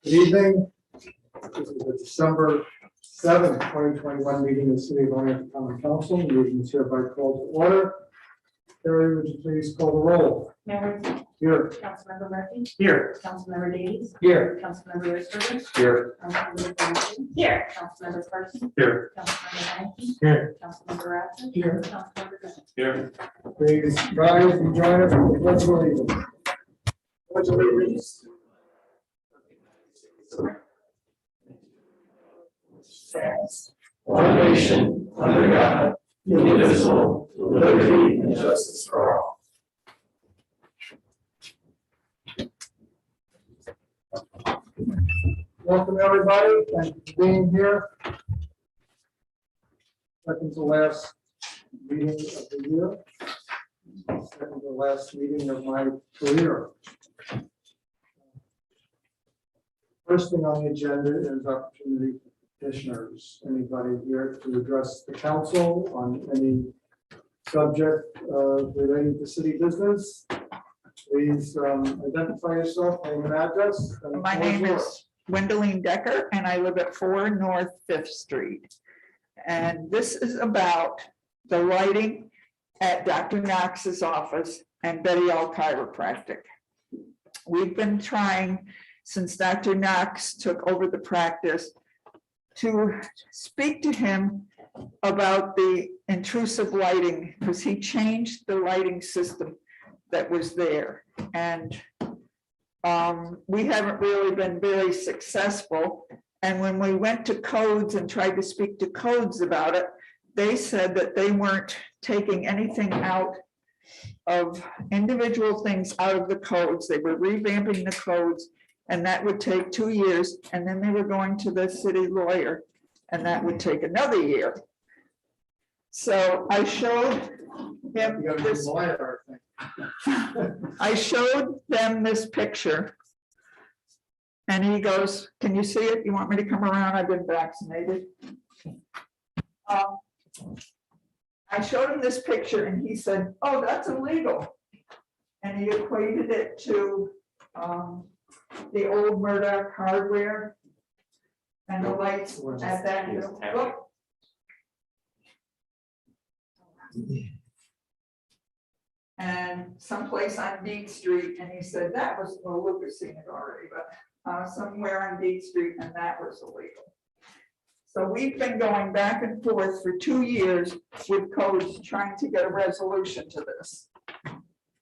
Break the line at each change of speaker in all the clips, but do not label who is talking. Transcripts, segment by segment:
Good evening. This is the December 7th, 2021 meeting of the City of Orlando Common Council. The meeting is hereby called to order. Terry, would you please call the roll?
Mayor,
Here.
Councilmember Murphy,
Here.
Councilmember Davies,
Here.
Councilmember Risberger,
Here.
Councilmember Pedestrian, here, Councilmember Porkerson,
Here.
Councilmember Henson,
Here.
Councilmember Ratcliffe,
Here.
Councilmember Grant.
Here. Please rise and join us in the pledge of allegiance. Pledge of allegiance.
Stands one nation under God, indivisible, with liberty and justice for all.
Welcome, everybody. Thank you for being here. Second to last meeting of the year. Second to last meeting of my career. First thing on the agenda is opportunity for petitioners. Anybody here to address the council on any subject relating to city business? Please identify yourself, name and address. And
My name is Wendeline Decker, and I live at 4 North 5th Street. And this is about the lighting at Dr. Knox's office and Betty All Chiropractic. We've been trying since Dr. Knox took over the practice to speak to him about the intrusive lighting, because he changed the lighting system that was there. And we haven't really been very successful. And when we went to codes and tried to speak to codes about it, they said that they weren't taking anything out of individual things out of the codes. They were revamping the codes, and that would take 2 years. And then they were going to the city lawyer, and that would take another year. So I showed him
You got a
this.
lawyer, I think.
I showed them this picture. And he goes, "Can you see it? You want me to come around? I've been vaccinated." I showed him this picture and he said, "Oh, that's illegal." And he equated it to the old Murdoch hardware and the lights at that. Look. And someplace on Dean Street, and he said that was, well, Lucas seen it already, but somewhere on Dean Street, and that was illegal. So we've been going back and forth for 2 years with codes trying to get a resolution to this.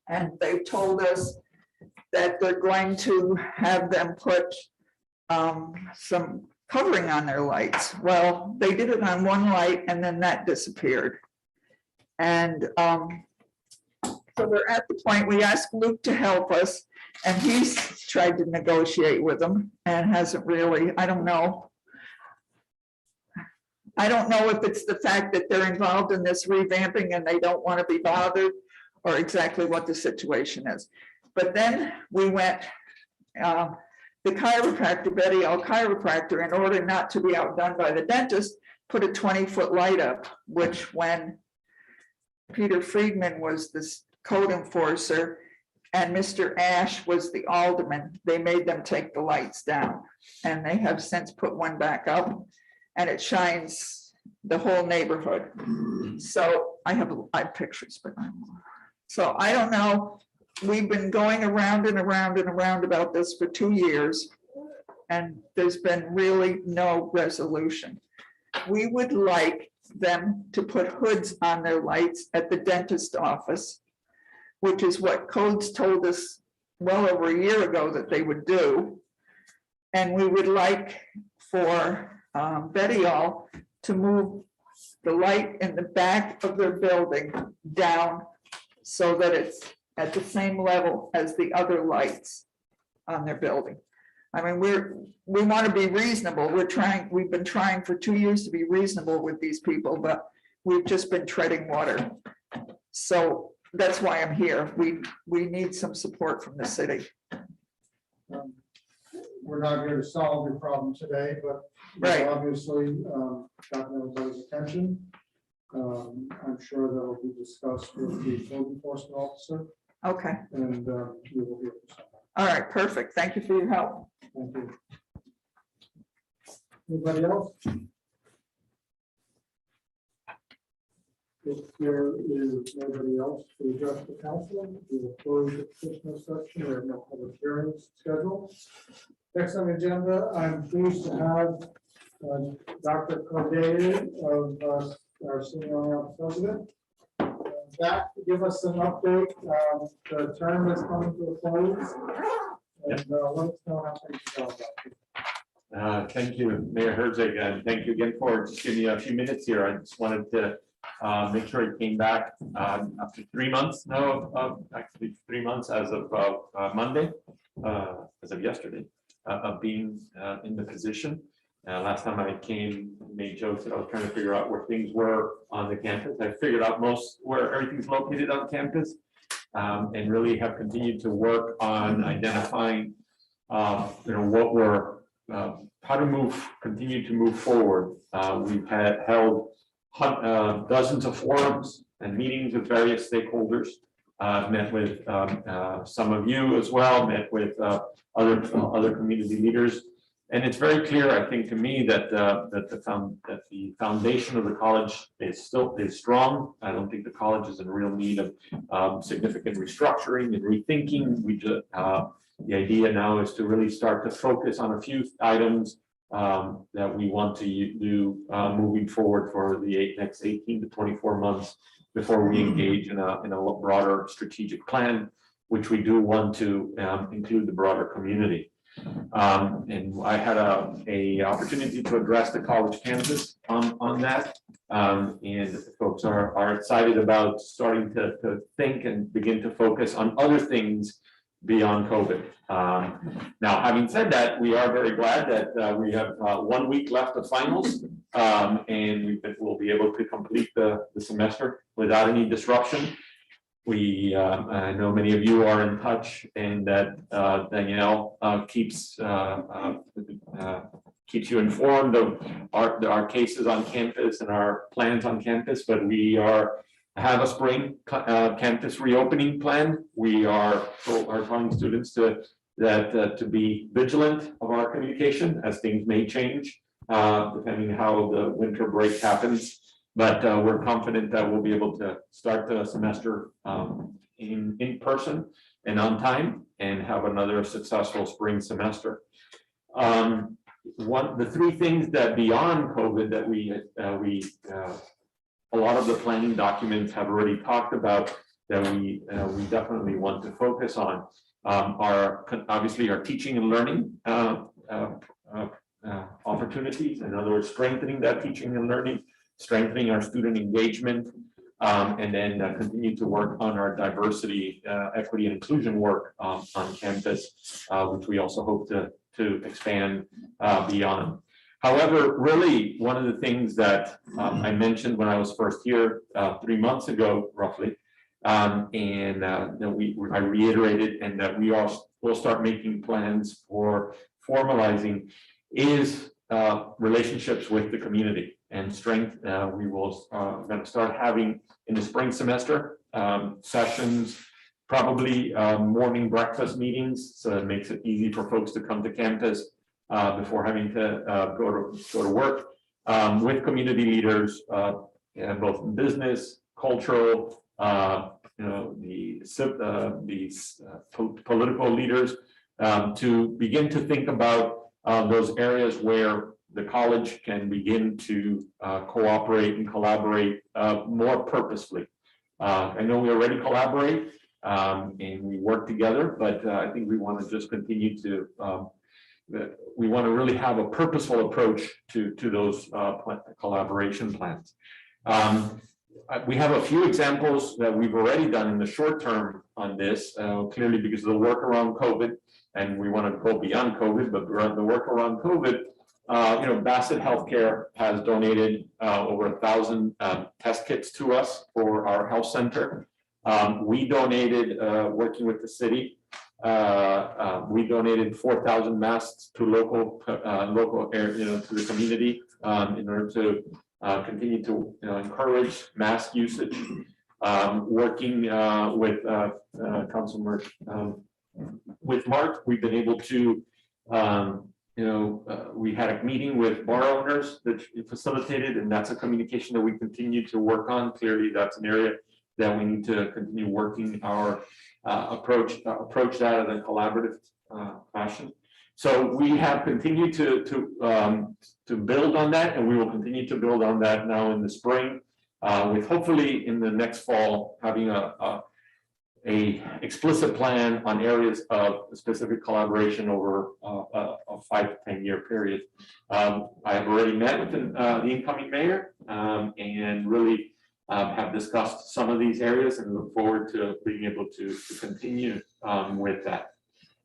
And they've told us that they're going to have them put some covering on their lights. Well, they did it on one light and then that disappeared. And so we're at the point, we asked Luke to help us, and he's tried to negotiate with them and hasn't really, I don't know. I don't know if it's the fact that they're involved in this revamping and they don't want to be bothered, or exactly what the situation is. But then we went, the chiropractor, Betty All Chiropractor, in order not to be outdone by the dentist, put a 20-foot light up, which when Peter Friedman was this code enforcer and Mr. Ash was the alderman, they made them take the lights down. And they have since put one back up, and it shines the whole neighborhood. So I have pictures, but so I don't know. We've been going around and around and around about this for 2 years, and there's been really no resolution. We would like them to put hoods on their lights at the dentist office, which is what codes told us well over a year ago that they would do. And we would like for Betty All to move the light in the back of their building down so that it's at the same level as the other lights on their building. I mean, we want to be reasonable. We've been trying for 2 years to be reasonable with these people, but we've just been treading water. So that's why I'm here. We need some support from the city.
We're not here to solve your problem today, but
Right.
obviously gotten everybody's attention. I'm sure that will be discussed with the code enforcement officer,
Okay,
and we will be able to.
all right, perfect. Thank you for your help.
Thank you. Anybody else? If there is nobody else to address the council, we will close the petitioner section. We have no public hearings scheduled. Next on the agenda, I'm pleased to have Dr. Corday of our senior president back to give us an update. The term is coming to a close. And let us know how things go about it.
Thank you, Mayor Herzog, and thank you again for just giving me a few minutes here. I just wanted to make sure it came back after 3 months. No, actually 3 months as of Monday, as of yesterday, of being in the position. Last time I came, made jokes that I was trying to figure out where things were on the campus. I figured out most where everything's located on campus, and really have continued to work on identifying, what we're, how to continue to move forward. We've held dozens of forums and meetings with various stakeholders. Met with some of you as well, met with other community leaders. And it's very clear, I think, to me that the foundation of the college is strong. I don't think the college is in real need of significant restructuring and rethinking. The idea now is to really start to focus on a few items that we want to do moving forward for the next 18 to 24 months before we engage in a broader strategic plan, which we do want to include the broader community. And I had a opportunity to address the college campus on that, and folks are excited about starting to think and begin to focus on other things beyond COVID. Now, having said that, we are very glad that we have 1 week left of finals, and we'll be able to complete the semester without any disruption. I know many of you are in touch, and that Danielle keeps you informed of our cases on campus and our plans on campus. But we have a spring campus reopening plan. We are telling students to be vigilant of our communication, as things may change depending on how the winter break happens. But we're confident that we'll be able to start the semester in person and on time, and have another successful spring semester. The three things that beyond COVID that a lot of the planning documents have already talked about that we definitely want to focus on are obviously our teaching and learning opportunities. In other words, strengthening that teaching and learning, strengthening our student engagement, and then continue to work on our diversity, equity, and inclusion work on campus, which we also hope to expand beyond. However, really, one of the things that I mentioned when I was first here 3 months ago, roughly, and I reiterated, and that we'll start making plans for formalizing, is relationships with the community and strength. We will going to start having in the spring semester sessions, probably morning breakfast meetings, so it makes it easy for folks to come to campus before having to go to work, with community leaders, both in business, cultural, political leaders, to begin to think about those areas where the college can begin to cooperate and collaborate more purposefully. I know we already collaborate and we work together, but I think we want to just continue to, we want to really have a purposeful approach to those collaboration plans. We have a few examples that we've already done in the short term on this, clearly because of the work around COVID, and we want to go beyond COVID, but the work around COVID, Bassett Healthcare has donated over 1,000 test kits to us for our health center. We donated, working with the city, we donated 4,000 masks to local area, to the community, in order to continue to encourage mask usage. Working with Councilman with Mark, we've been able to we had a meeting with bar owners that facilitated, and that's a communication that we continue to work on. Clearly, that's an area that we need to continue working our approach that in a collaborative fashion. So we have continued to build on that, and we will continue to build on that now in the spring, with hopefully in the next fall having a explicit plan on areas of specific collaboration over a 5 to 10 year period. I have already met with the incoming mayor and really have discussed some of these areas and look forward to being able to continue with that.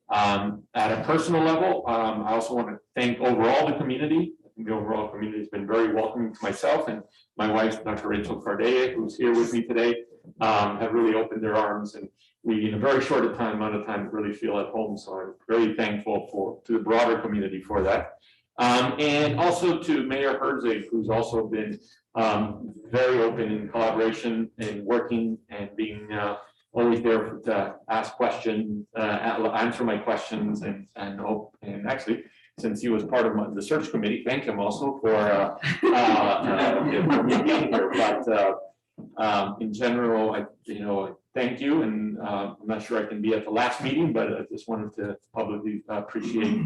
At a personal level, I also want to thank overall the community. I think the overall community has been very welcoming to myself and my wife, Dr. Rachel Cardea, who's here with me today. Have really opened their arms, and we, in a very short amount of time, really feel at home. So I'm very thankful to the broader community for that. And also to Mayor Herzig, who's also been very open in collaboration and working and being always there to ask questions, answer my questions, and actually, since he was part of the search committee, thank him also for me being here. But in general, thank you, and I'm not sure I can be at the last meeting, but I just wanted to publicly appreciate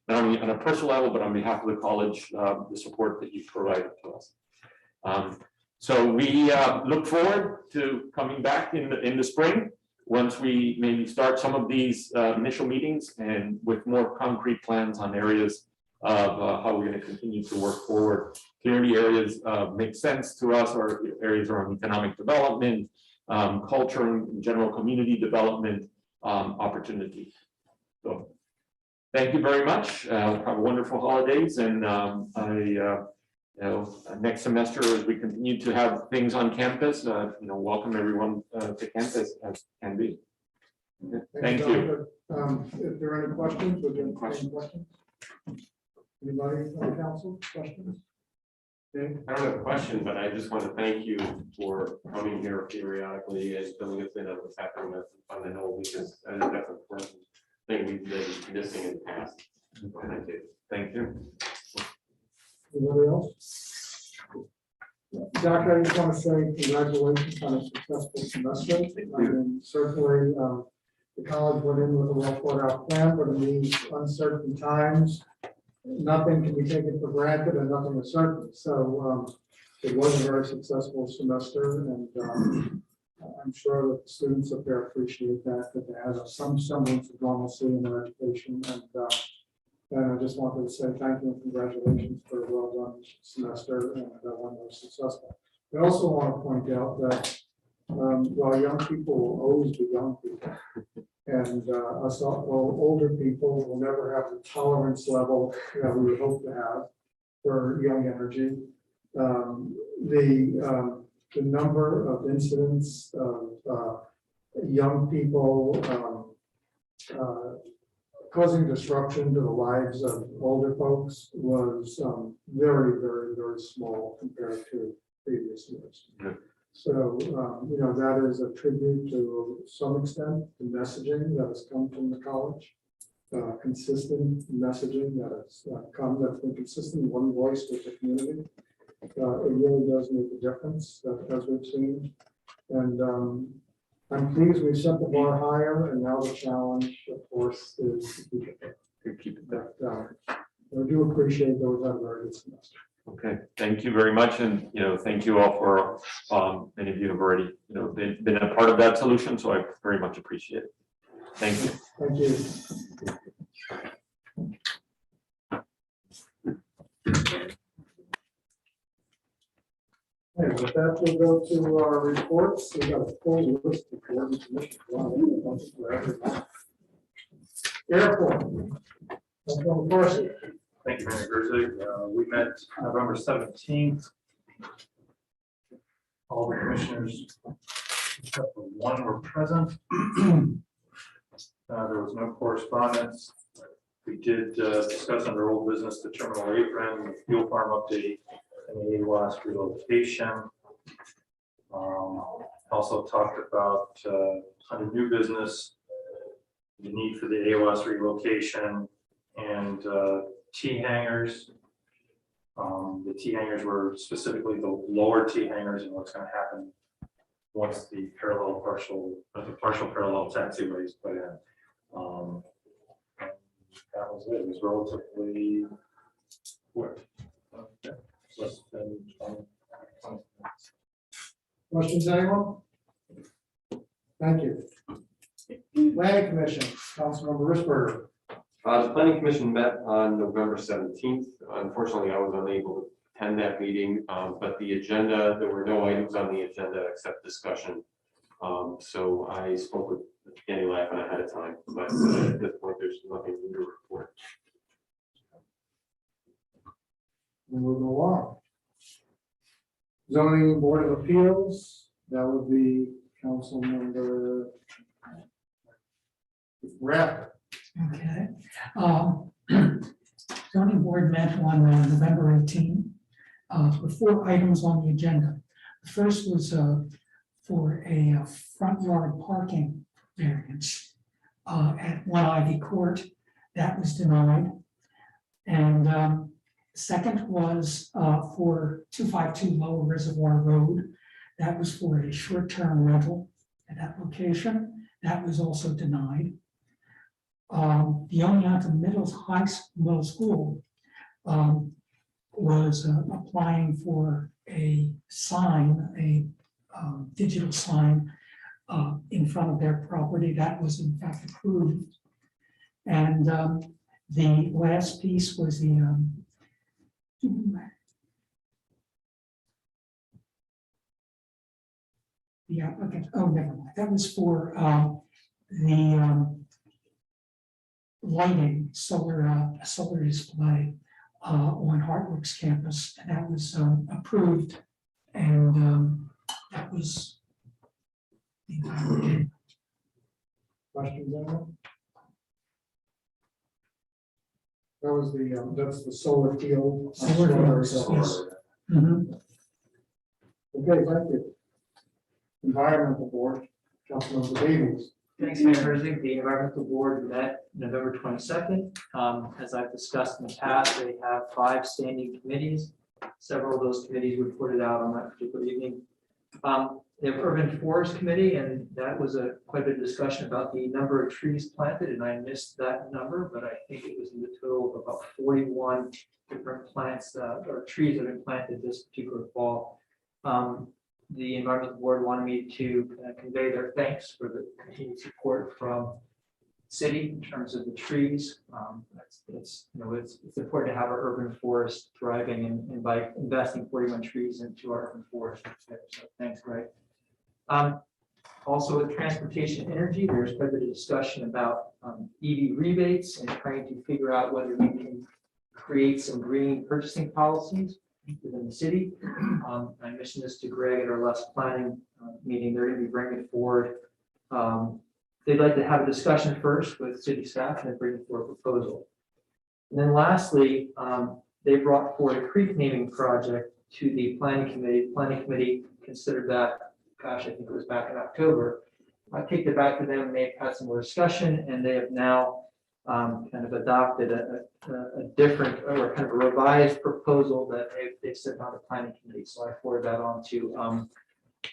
not only on a personal level, but on behalf of the college, the support that you provided to us. So we look forward to coming back in the spring, once we maybe start some of these initial meetings and with more concrete plans on areas of how we're going to continue to work forward. Clearly, areas make sense to us, or areas around economic development, culture, and general community development opportunities. So thank you very much. Have a wonderful holidays, and next semester, as we continue to have things on campus, welcome everyone to campus as can be. Thank you.
If there are any questions, would you have any questions? Anybody on the council, questions? Okay.
I don't have a question, but I just want to thank you for coming here periodically and filling us in on what's happening on the Knoll, because I think that's an important thing we've been missing in the past. Thank you.
Thank you.
Anybody else? Doctor, I just want to say congratulations on a successful semester. And certainly the college went in with a well thought out plan, but in these uncertain times, nothing can be taken for granted and nothing is certain. So it was a very successful semester, and I'm sure that the students up there appreciate that they have some semblance of normalcy in their education. And I just wanted to say thank you and congratulations for a well done semester and one that was successful. I also want to point out that while young people will always be young people, and us older people will never have the tolerance level that we would hope to have for young energy. The number of incidents of young people causing disruption to the lives of older folks was very, very, very small compared to previous years.
Yeah.
So, that is a tribute to some extent the messaging that has come from the college, consistent messaging that has that's been consistent, one voice with the community. It really does make a difference, as we've seen. And I'm pleased we've set the bar higher, and now the challenge, of course, is to keep it there.
To keep it there.
I do appreciate those that very good semester.
Okay, thank you very much, and thank you all for many of you have already been a part of that solution, so I very much appreciate it. Thank you.
Thank you. Okay, with that, we'll go to our reports. We got a full list of board and commission. Airport. Porkerson.
Thank you, Mayor Herzig. We met November 17th. All the commissioners, except for one, were present. There was no correspondence. We did discuss under old business the Terminal 8 run, the fuel farm update, any AWAS relocation. Also talked about under new business, the need for the AWAS relocation and T hangers. The T hangers were specifically the lower T hangers and what's going to happen once the partial parallel taxiway is put in. That was it. It was relatively quick. Less than 20 minutes.
Questions, anyone? Thank you. Planning Commission, Councilmember Risberger.
The planning commission met on November 17th. Unfortunately, I was unable to attend that meeting, but the agenda, there were no items on the agenda except discussion. So I spoke with Danny Lappin ahead of time, but at this point, there's nothing new to report.
And we'll go on. Zoning Board of Appeals, that would be Councilmember Rath.
Okay. Zoning board met on November 18. With 4 items on the agenda. The first was for a front yard parking variance at 1 Ivy Court. That was denied. And second was for 252 Lower Reservoir Road. That was for a short-term rental at that location. That was also denied. The Oneonta Middle School was applying for a sign, a digital sign in front of their property. That was in fact approved. And the last piece was the applicant, oh, never mind. That was for the lighting, solar display on Heartworks campus, and that was approved, and that was the entire.
Questions, anyone? That was that's the solar field.
Solar field, yes. Mhm.
Okay, thank you. Environmental Board, Councilmember Davies.
Thanks, Mayor Herzig. The environmental board met November 22nd. As I've discussed in the past, they have 5 standing committees. Several of those committees reported out on that particular evening. They have Urban Forest Committee, and that was quite a bit of discussion about the number of trees planted, and I missed that number, but I think it was in the total of about 41 different plants or trees that have been planted this particular fall. The environmental board wanted me to convey their thanks for the continued support from city in terms of the trees. It's important to have our urban forest thriving, and by investing 41 trees into our urban forest. So thanks, Greg. Also with transportation energy, there's quite a bit of discussion about EV rebates and trying to figure out whether we can create some green purchasing policies within the city. I mentioned this to Greg at our last planning meeting. They're going to be bringing it forward. They'd like to have a discussion first with city staff and then bring forward a proposal. And then lastly, they brought forward a creek naming project to the planning committee. Planning committee considered that, gosh, I think it was back in October. I kicked it back to them, and they've had some more discussion, and they have now kind of adopted a different or kind of a revised proposal that they've sent on to planning committee. So I forwarded that on to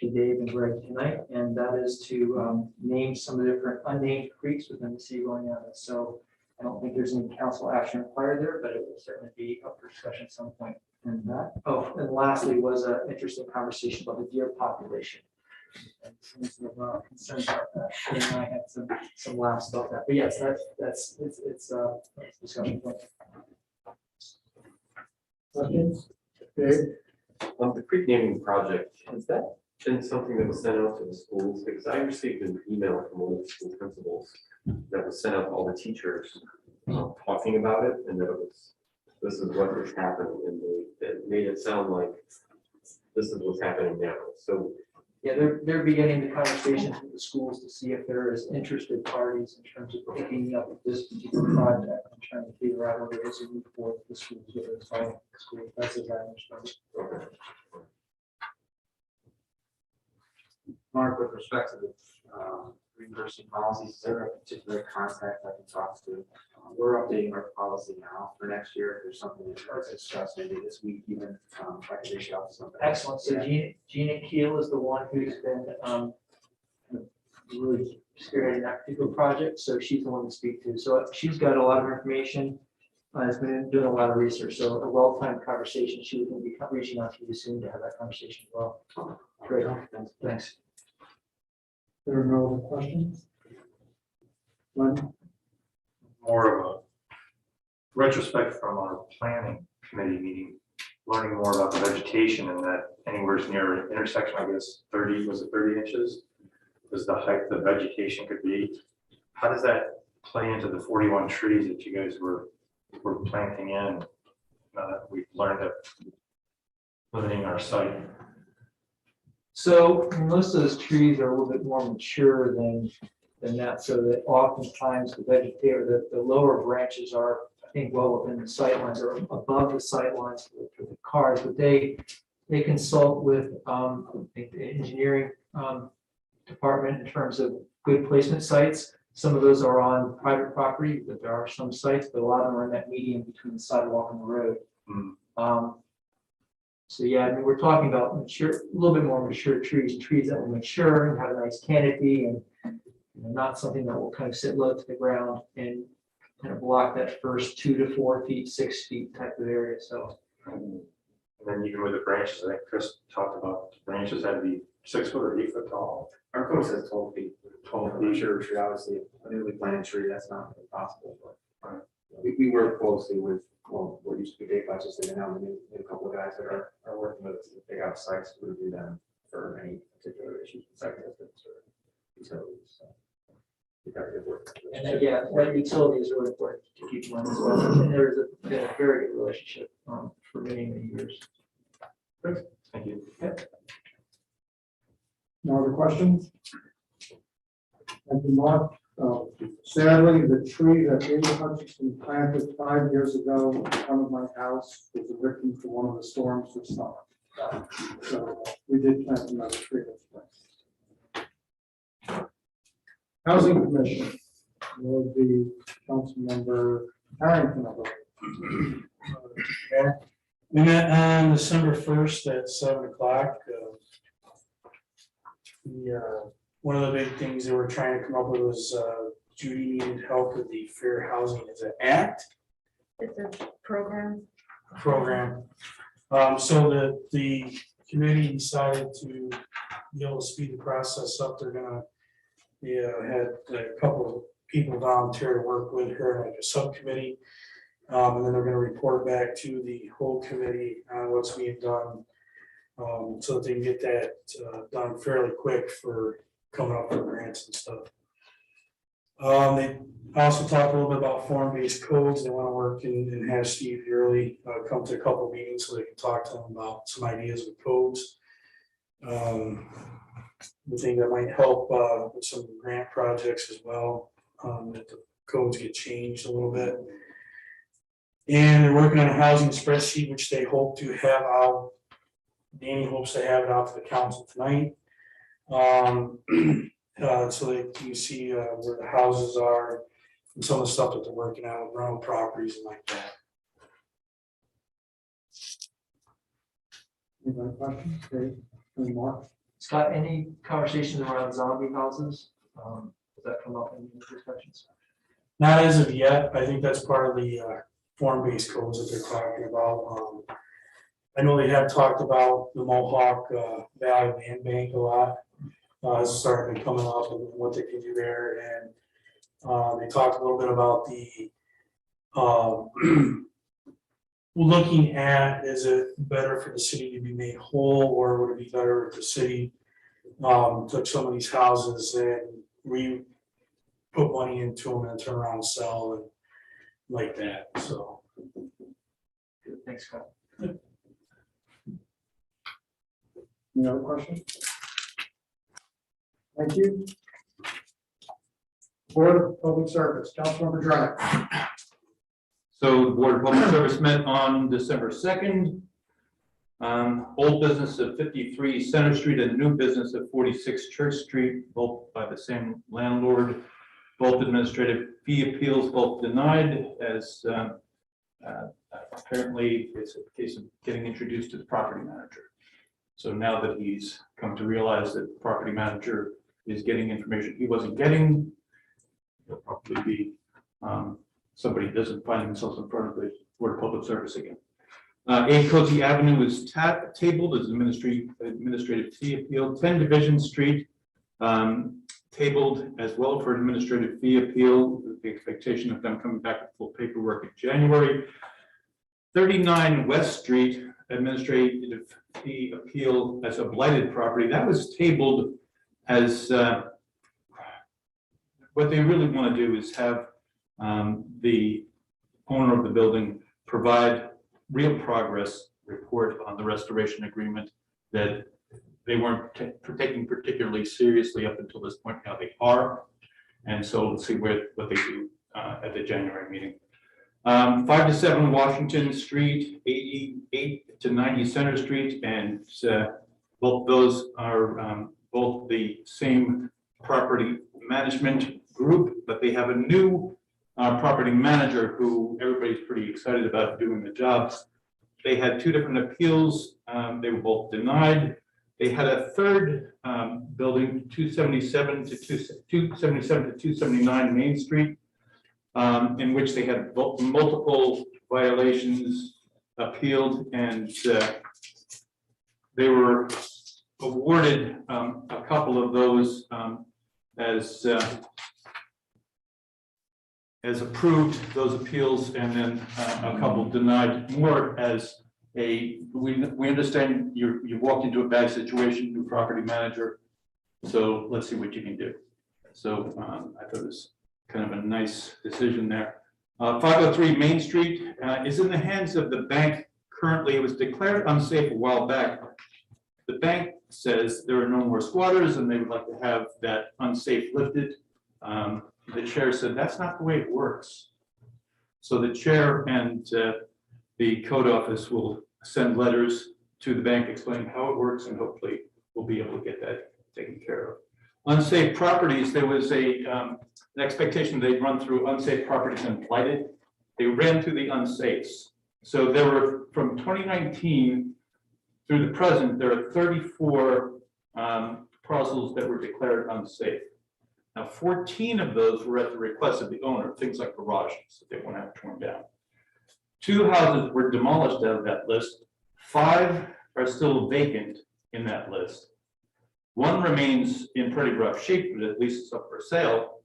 Dave and Greg tonight, and that is to name some of the different unnamed creeks within the city of Oneonta. So I don't think there's any council action required there, but it will certainly be up for discussion at some point. And that, oh, and lastly was an interesting conversation about the deer population. And some concerns about that. And I had some laughs about that. But yes, it's discussion point.
Questions? Dave?
The creek naming project, has that been something that was sent out to the schools? Because I received an email from one of the school principals that was sent out to all the teachers talking about it, and that it was, this is what is happening, and it made it sound like this is what's happening now. So
Yeah, they're beginning the conversations with the schools to see if there is interested parties in terms of picking up this particular project and trying to figure out whether it's a route for the schools, whether it's by the school. That's as I understand it.
Mark, with respect to the reimbursement policies, is there a particular contact I can talk to? We're updating our policy now for next year. If there's something that we're discussing maybe this week, even if I could reach out to somebody.
Excellent. So Gina Keel is the one who's been really spearheading that particular project. So she's the one to speak to. So she's got a lot of information. Has been doing a lot of research. So a well-timed conversation. She would be reaching out to you soon to have that conversation as well. Great. Thanks.
There are no other questions? Glenn?
More of a retrospect from our planning committee meeting, learning more about the vegetation and that anywhere near an intersection, I guess 30, was it 30 inches? Was the height the vegetation could be? How does that play into the 41 trees that you guys were planting in? We've learned that limiting our site.
So most of those trees are a little bit more mature than that, so that oftentimes the vegetative, the lower branches are, I think, well within the sight lines or above the sight lines for the cars, but they consult with I think the engineering department in terms of good placement sites. Some of those are on private property, but there are some sites, but a lot of them are in that median between the sidewalk and the road. So yeah, I mean, we're talking about mature, a little bit more mature trees that will mature and have a nice canopy and not something that will kind of sit low to the ground and kind of block that first 2 to 4 feet, 6 feet type of area. So.
And then even with the branches, I think Chris talked about the branches had to be 6 foot or 8 foot tall.
Our code says 12 feet. 12 feet, sure, obviously, a newly planted tree, that's not possible, but we work closely with, well, what used to be Dave Butchus, and now a couple of guys that are working with us, they have sites to review them for any particular issues, site distance or utilities, so. we got good work.
And then, yeah, that utility is really important to keep in mind as well. And there's been a very good relationship for many, many years.
Thank you.
No other questions? Thank you, Mark. Sadly, the tree that David Hutchinson planted 5 years ago in front of my house was a victim to one of the storms this summer. So we did plant another tree this spring. Housing Commission will be Councilmember Harrington.
We met on December 1st at 7 o'clock. One of the big things that we're trying to come up with was Judy needed help with the Fair Housing Act
It's a program.
program. So the committee decided to be able to speed the process up. They're gonna had a couple of people volunteer to work with her like a subcommittee. And then they're gonna report back to the whole committee on what's being done. So that they can get that done fairly quick for coming up with grants and stuff. They also talked a little bit about form-based codes. They want to work and have Steve Yearly come to a couple meetings so they can talk to them about some ideas with codes. We think that might help with some grant projects as well, that the codes get changed a little bit. And they're working on a housing spreadsheet, which they hope to have out. Danny hopes to have it out to the council tonight. So that you can see where the houses are and some of the stuff that they're working on, rental properties and like that.
Any other questions? Dave, any more?
Scott, any conversations around zombie houses? Does that come up in the discussions?
Not as of yet. I think that's part of the form-based codes that they're talking about. I know they have talked about the Mohawk Valley Land Bank a lot. It's starting to coming up and what they can do there. And they talked a little bit about the looking at, is it better for the city to be made whole, or would it be better if the city took some of these houses and put money into them and turn around and sell and like that, so.
Good, thanks, Scott.
Any other questions? Thank you. Board of Public Service, Councilmember Drennan.
So the Board of Public Service met on December 2nd. Old business at 53 Center Street and new business at 46 Church Street, both by the same landlord. Both administrative fee appeals, both denied, as apparently it's a case of getting introduced to the property manager. So now that he's come to realize that the property manager is getting information he wasn't getting, he'll probably be somebody doesn't find themselves in front of the Board of Public Service again. 8 Cozy Avenue is tabled as administrative fee appeal. 10 Division Street tabled as well for administrative fee appeal, with the expectation of them coming back with full paperwork in January. 39 West Street administrative fee appeal as a blighted property, that was tabled as what they really want to do is have the owner of the building provide real progress report on the restoration agreement that they weren't taking particularly seriously up until this point. Now they are, and so let's see what they do at the January meeting. 5 to 7 Washington Street, 88 to 90 Center Street, and both those are both the same property management group, but they have a new property manager who everybody's pretty excited about doing the job. They had 2 different appeals. They were both denied. They had a third building, 277 to 279 Main Street, in which they had multiple violations appealed, and they were awarded a couple of those as approved, those appeals, and then a couple denied, more as we understand you walked into a bad situation, new property manager, so let's see what you can do. So I thought it was kind of a nice decision there. 503 Main Street is in the hands of the bank currently. It was declared unsafe a while back. The bank says there are no more squatters and they would like to have that unsafe lifted. The chair said that's not the way it works. So the chair and the code office will send letters to the bank explaining how it works, and hopefully we'll be able to get that taken care of. Unsafe properties, there was an expectation they'd run through unsafe properties and blighted. They ran through the unsafes. So there were, from 2019 through the present, there are 34 parcels that were declared unsafe. Now, 14 of those were at the request of the owner, things like garages that they want to have torn down. 2 houses were demolished out of that list. 5 are still vacant in that list. 1 remains in pretty rough shape, but at least it's up for sale.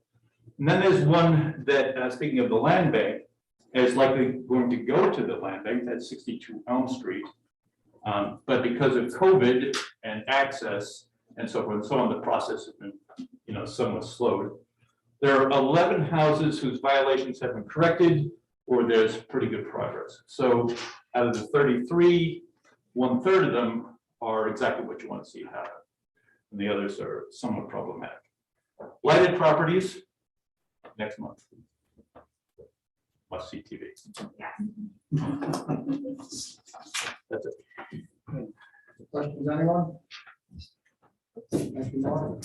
And then there's one that, speaking of the land bank, is likely going to go to the land bank. That's 62 Elm Street. But because of COVID and access and so forth and so on, the process has been, somewhat slowed. There are 11 houses whose violations have been corrected, or there's pretty good progress. So out of the 33, 1/3 of them are exactly what you want to see happen, and the others are somewhat problematic. Blighted properties, next month. Must see TV. That's it.
Questions, anyone? Thank you, Mark.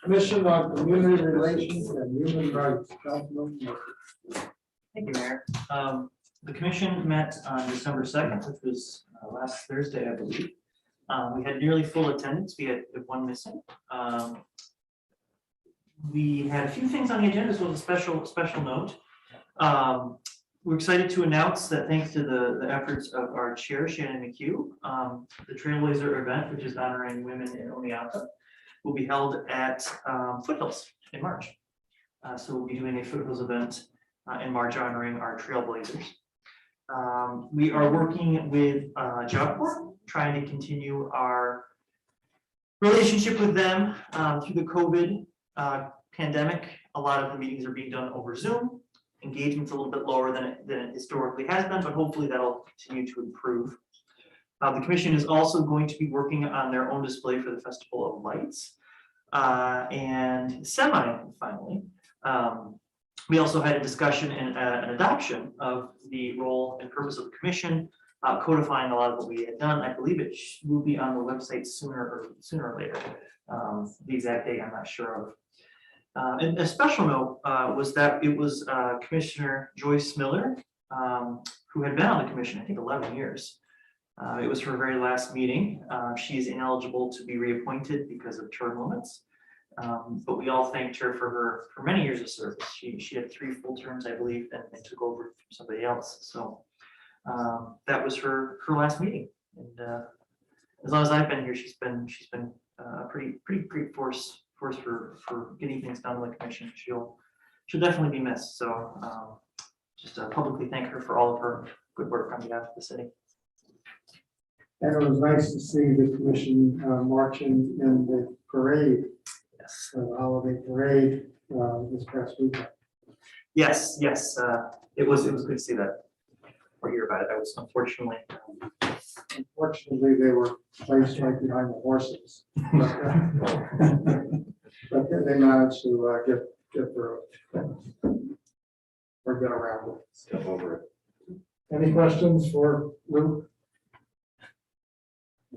Commission on Community Relations and Human Rights, Councilman Murphy.
Thank you, Mayor. The commission met on December 2nd, which was last Thursday, I believe. We had nearly full attendance. We had 1 missing. We had a few things on the agenda, so a special note. We're excited to announce that thanks to the efforts of our chair, Shannon McHugh, the Trailblazer Event, which is honoring women in Oneonta, will be held at Foothills in March. So we'll be doing a Foothills event in March honoring our Trailblazers. We are working with Job Corps, trying to continue our relationship with them through the COVID pandemic. A lot of the meetings are being done over Zoom. Engagement's a little bit lower than it historically has been, but hopefully that'll continue to improve. The commission is also going to be working on their own display for the Festival of Lights. And finally, we also had a discussion and an adoption of the role and purpose of the commission codifying a lot of what we had done. I believe it will be on the website sooner or later. The exact date, I'm not sure of. And a special note was that it was Commissioner Joyce Miller, who had been on the commission, I think 11 years. It was her very last meeting. She is ineligible to be reappointed because of term limits. But we all thanked her for many years of service. She had 3 full terms, I believe, and took over from somebody else. So that was her last meeting. And as long as I've been here, she's been a pretty great force for getting things done with the commission. She'll definitely be missed. So just publicly thank her for all of her good work on behalf of the city.
And it was nice to see the commission marching in the parade,
Yes.
the holiday parade this past weekend.
Yes. It was good to see that or hear about it. I was unfortunately.
Unfortunately, they were placed right behind the horses. But they managed to get through it. Or get around it.
Step over it.
Any questions for Luke?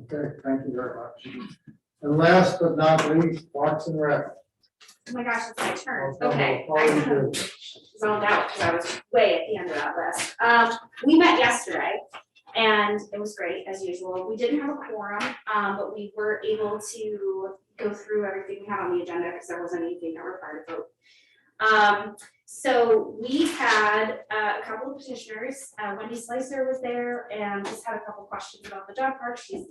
Okay, thank you very much. And last but not least, Parks and Rec.
Oh my gosh, it's my turn.
Oh,
Okay.
oh,
I
you
kind of
did.
zoned out because I was way at the end of that list. We met yesterday and it was great as usual. We didn't have a quorum, but we were able to go through everything we had on the agenda because there wasn't anything that required a vote. So we had a couple of petitioners. Wendy Slicer was there and just had a couple questions about the dog park. She's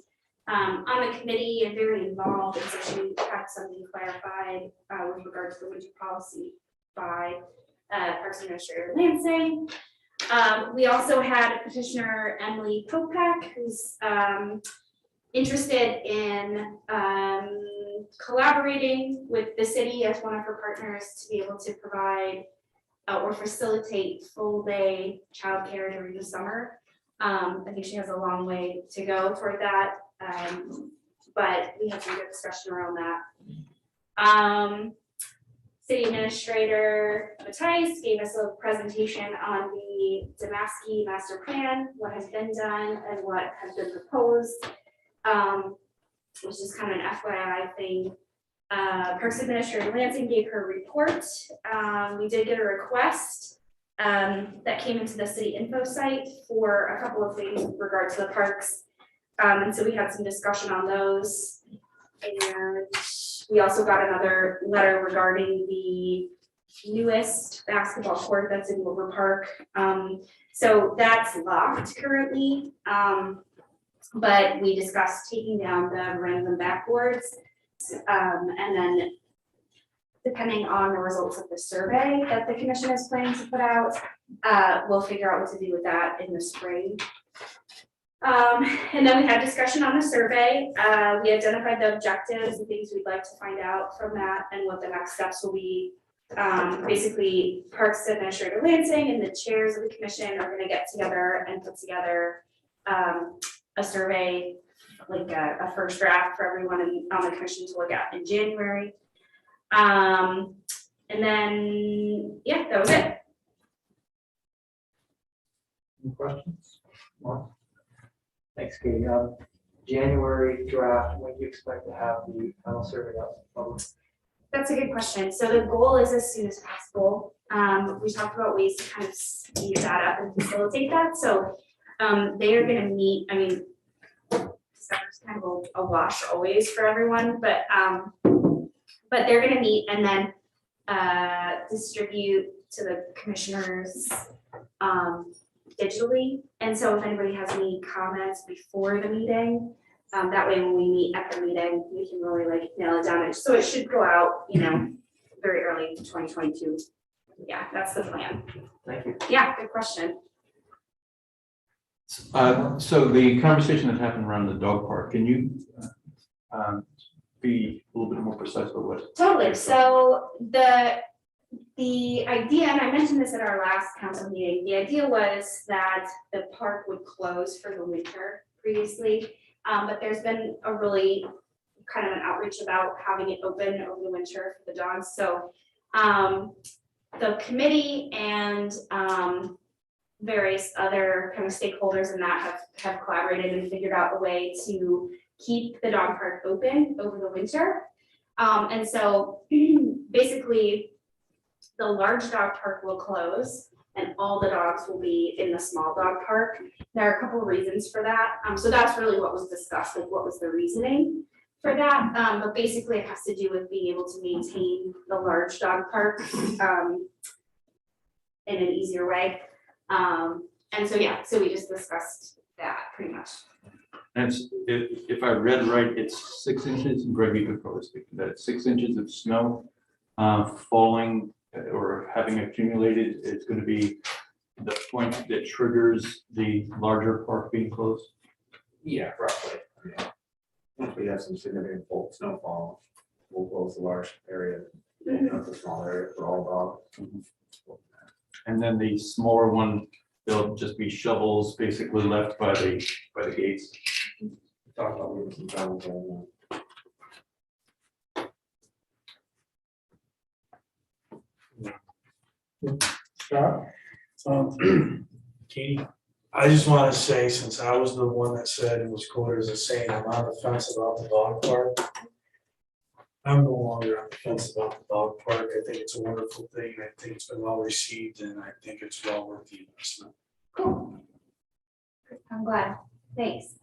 on the committee and very involved, and so she had something clarified with regard to the winter policy by Parks Administrator Lansing. We also had petitioner Emily Popek, who's interested in collaborating with the city as one of her partners to be able to provide or facilitate full day childcare during the summer. I think she has a long way to go toward that, but we had some good discussion around that. City Administrator Mattias gave us a presentation on the Damascus master plan, what has been done and what has been proposed, which is kind of an FYI thing. Parks Administrator Lansing gave her report. We did get a request that came into the city info site for a couple of things with regard to the parks. And so we had some discussion on those. And we also got another letter regarding the newest basketball court that's in Wilbur Park. So that's locked currently. But we discussed taking down the random backboards. And then depending on the results of the survey that the commission is planning to put out, we'll figure out what to do with that in the spring. And then we had discussion on the survey. We identified the objectives and things we'd like to find out from that and what the next steps will be. Basically, Parks Administrator Lansing and the chairs of the commission are going to get together and put together a survey, like a first draft for everyone on the commission to look at in January. And then, yeah, that was it.
Any questions? Mark?
Thanks, Katie. January draft, when do you expect to have the final survey out?
That's a good question. So the goal is as soon as possible. We talked about ways to kind of speed that up and facilitate that. So they are going to meet, I mean, December's kind of a wash always for everyone, but they're going to meet and then distribute to the commissioners digitally. And so if anybody has any comments before the meeting, that way when we meet at the meeting, we can really like nail it down. So it should go out, you know, very early 2022. Yeah, that's the plan.
Thank you.
Yeah, good question.
So the conversation that happened around the dog park, can you be a little bit more precise about what?
Totally. So the idea, and I mentioned this at our last council meeting, the idea was that the park would close for the winter previously, but there's been a really kind of an outreach about having it open over the winter for the dogs. So the committee and various other kind of stakeholders in that have collaborated and figured out a way to keep the dog park open over the winter. And so basically, the large dog park will close and all the dogs will be in the small dog park. There are a couple of reasons for that. So that's really what was discussed, like what was the reasoning for that. But basically it has to do with being able to maintain the large dog park in an easier way. And so, yeah, so we just discussed that pretty much.
And if I read right, it's 6 inches, and Greg, you could probably speak to that, 6 inches of snow falling or having accumulated, it's going to be the point that triggers the larger park being closed.
Yeah, roughly. Yeah. Once we have some significant snowfall, we'll close the large area, not the small area for all dogs.
And then the smaller one, there'll just be shovels basically left by the gates.
Talk about moving some towns on
Scott?
Katie, I just want to say, since I was the one that said it was quoted as a saying, I'm on the fence about the dog park. I'm no longer on the fence about the dog park. I think it's a wonderful thing. I think it's been well received and I think it's well worth the investment.
Cool. I'm glad. Thanks.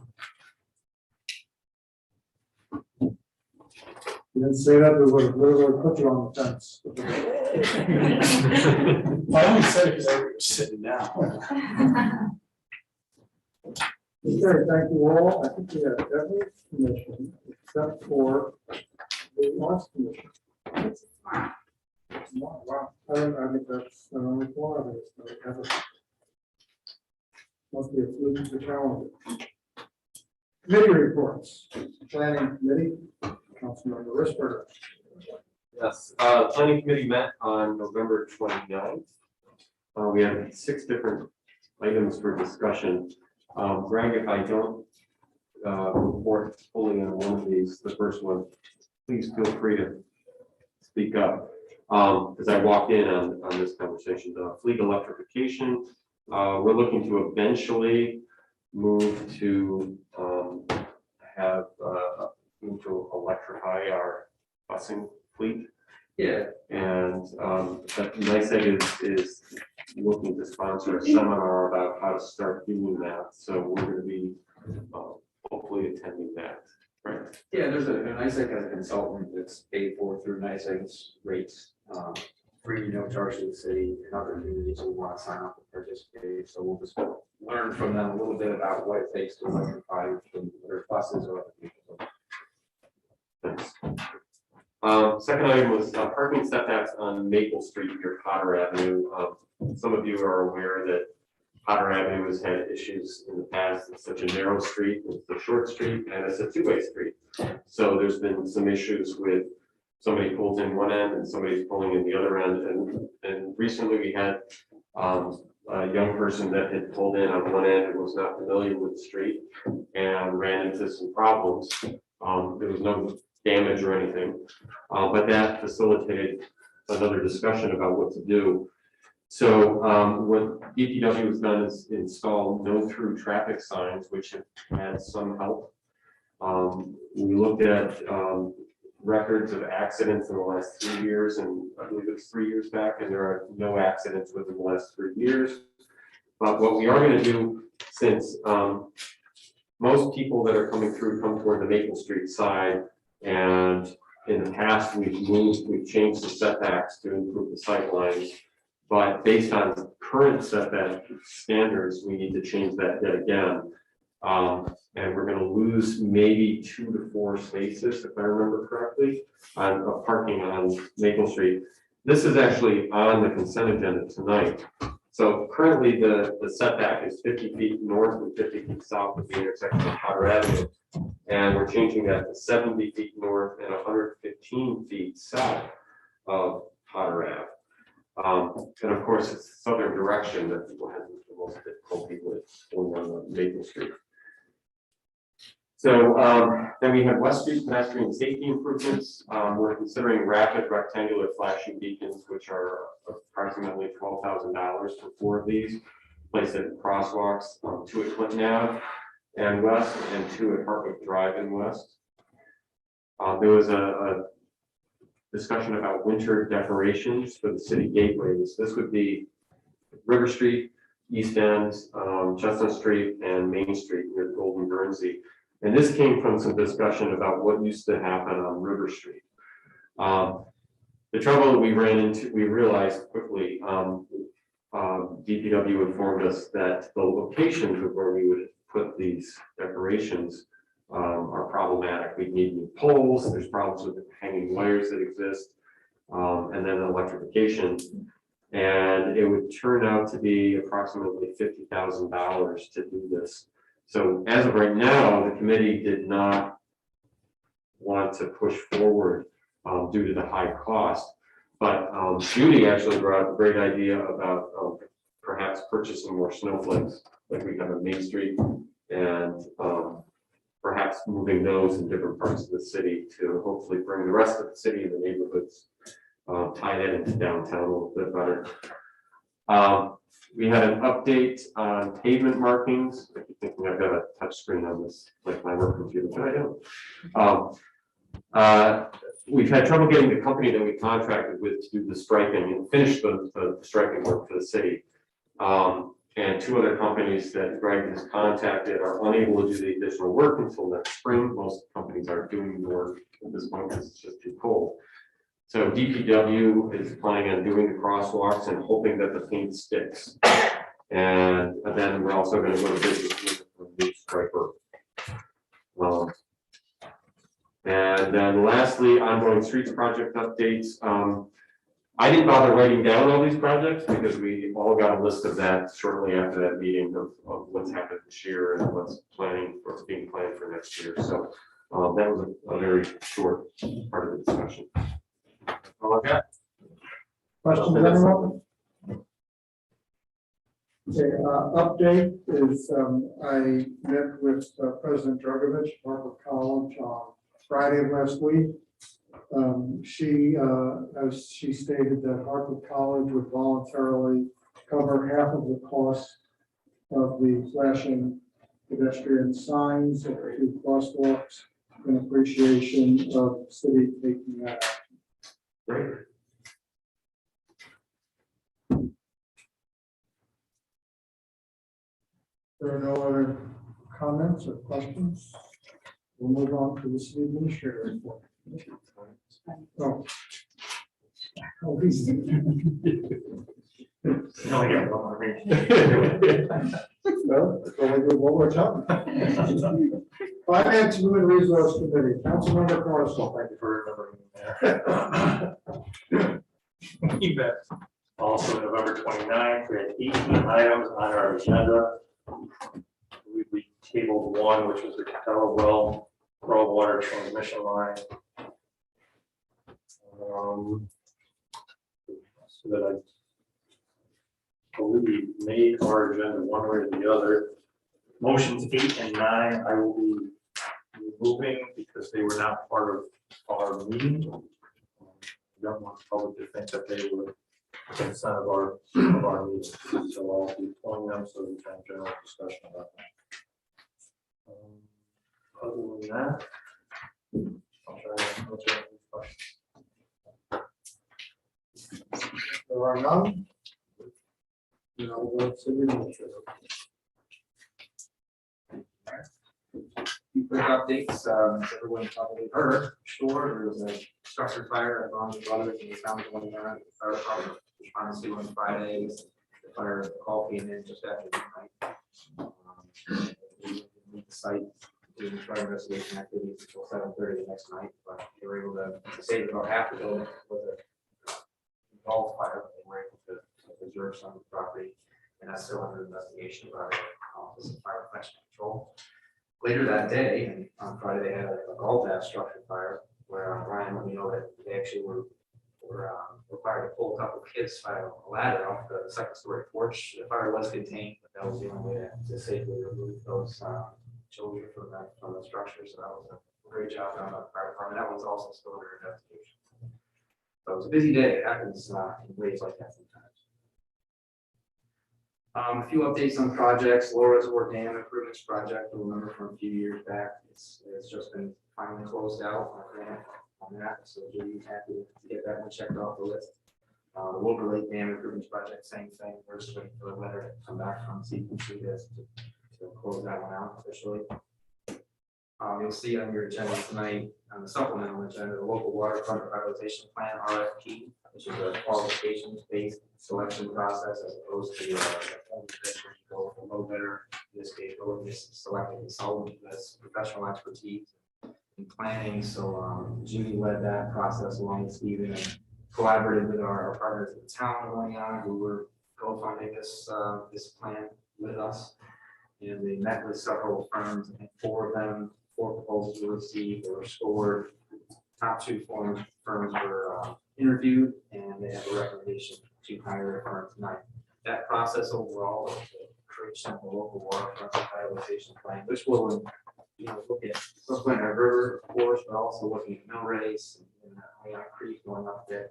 You didn't say that, we would have literally put you on the fence.
I only said it because I was sitting down.
Okay, thank you all. I think we have every commission except for the Arts Commission. Wow, I think that's the only one of this that ever. Must be a fluke of the calendar. Committee reports, planning committee, Councilmember Risper.
Yes, planning committee met on November 29th. We had 6 different items for discussion. Greg, if I don't report fully on one of these, the first one, please feel free to speak up. Because I walked in on this conversation, the fleet electrification. We're looking to eventually move to move to electrify our busing fleet.
Yeah.
And NICEAG is looking to sponsor a seminar about how to start doing that. So we're going to be hopefully attending that. Right.
Yeah, there's NICEAG has a consultant that's paid for through NICEAG's rates, free, no charge to the city, and other communities who want to sign up and participate. So we'll just learn from them a little bit about what it takes to electrify their buses or other people.
Thanks. Second item was parking setbacks on Maple Street near Cotter Avenue. Some of you are aware that Cotter Avenue has had issues in the past. It's such a narrow street, it's a short street, and it's a two-way street. So there's been some issues with somebody pulls in one end and somebody's pulling in the other end. And recently we had a young person that had pulled in on one end and was not familiar with the street and ran into some problems. There was no damage or anything, but that facilitated another discussion about what to do. So what DPW has done is install no through traffic signs, which have had some help. We looked at records of accidents in the last 3 years, and I believe it's 3 years back, and there are no accidents within the last 3 years. But what we are going to do, since most people that are coming through come toward the Maple Street side, and in the past we've changed the setbacks to improve the sight lines. But based on current setback standards, we need to change that yet again. And we're going to lose maybe 2 to 4 spaces, if I remember correctly, on parking on Maple Street. This is actually on the consent agenda tonight. So currently the setback is 50 feet north and 50 feet south of the intersection of Cotter Avenue. And we're changing that to 70 feet north and 115 feet south of Cotter Ave. And of course, it's the southern direction that people have the most difficulty with going on Maple Street. So then we have West Street pedestrian safety improvements. We're considering rapid rectangular flashing beacons, which are approximately $12,000 for 4 of these. place at crosswalks, 2 at Clinton Ave and West, and 2 at Hartwick Drive and West. There was a discussion about winter decorations for the city gateways. This would be River Street, East End, Chestnut Street, and Main Street near Golden Guernsey. And this came from some discussion about what used to happen on River Street. The trouble that we ran into, we realized quickly, DPW informed us that the locations of where we would put these decorations are problematic. We need new poles, there's problems with the hanging wires that exist, and then electrification. And it would turn out to be approximately $50,000 to do this. So as of right now, the committee did not want to push forward due to the high cost. But Judy actually brought up a great idea about perhaps purchasing more snowflakes like we have on Main Street, and perhaps moving those in different parts of the city to hopefully bring the rest of the city and the neighborhoods, tie that into downtown a little bit better. We had an update on pavement markings. I keep thinking I've got a touch screen on this, like my work computer, but I don't. We've had trouble getting the company that we contracted with to do the striping and finish the striping work for the city. And 2 other companies that Greg has contacted are unable to do the additional work until next spring. Most companies aren't doing the work at this point because it's just too cold. So DPW is planning on doing the crosswalks and hoping that the paint sticks. And then we're also going to go to business with the new striper. And then lastly, ongoing streets project updates. I didn't bother writing down all these projects because we all got a list of that shortly after that meeting of what's happened this year and what's being planned for next year. So that was a very short part of the discussion. All I got.
Questions, anyone? Okay, update is, I met with President Dragovich, Harvard College, on Friday of last week. As she stated that Hartford College would voluntarily cover half of the cost of the flashing pedestrian signs at the 2 crosswalks in appreciation of the city taking that action.
Great.
There are no other comments or questions. We'll move on to the city administrator report. Oh. Oh, he's-
No, I got one more meeting.
Well, let's only do one more time. Finance and Human Resource Committee, Councilmember Carson.
Thank you for remembering me there. You bet. Also, November 29th, we had 18 items on our agenda. We tabled 1, which was the Cotter well water transmission line. So that I believe made our agenda one way or the other. Motions 8 and 9, I will be removing because they were not part of our meeting. I don't want the public to think that they were consent of our meeting. So I'll be pulling them so we can have general discussion about that. Other than that, I'll try to answer any questions.
There are none. And I'll go to the administrator.
Few quick updates, as everyone probably heard, sure, there was a structure fire at Ron's Brothers in the town of Winter. The fire department responded to on Friday. The fire call came in just after midnight. The site doing fire investigation activities until 7:30 the next night, but they were able to save about half the building with a involved fire. They were able to preserve some of the property, and that's still under investigation by the Office of Fire Protection Control. Later that day, and on Friday, they had a golf app structure fire where Ryan let me know that they actually were required to pull a couple of kids by a ladder off the 2nd-story porch. The fire was contained, but that was the only way to safely remove those children from the structure. So that was a great job done by the fire department. That one's also still under investigation. So it was a busy day. It happens in ways like that sometimes. A few updates on projects, Lower Reservoir Dam Improvements Project, you'll remember from a few years back, it's just been finally closed out on that, so Judy's happy to get that one checked off the list. The Wilbur Lake Dam Improvements Project, same thing, we're just waiting for the letter to come back from CPC to close that one out officially. You'll see on your agenda tonight, on the supplemental agenda, the local waterfront revitalization plan, RFP, which is a qualifications-based selection process as opposed to go for low bidder. In this case, go with this selected consultant that's professional expertise in planning. So Judy led that process along with Stephen and collaborated with our partners at the town going on who were co-funding this plan with us. And we met with several firms, and 4 of them, 4 proposals were received or scored. Top 2 firms were interviewed, and they have a recommendation to hire a firm tonight. That process overall is the creation of a local waterfront revitalization plan, which will, look at Susquehanna River, of course, but also looking at mill race and Leon Creek going up there.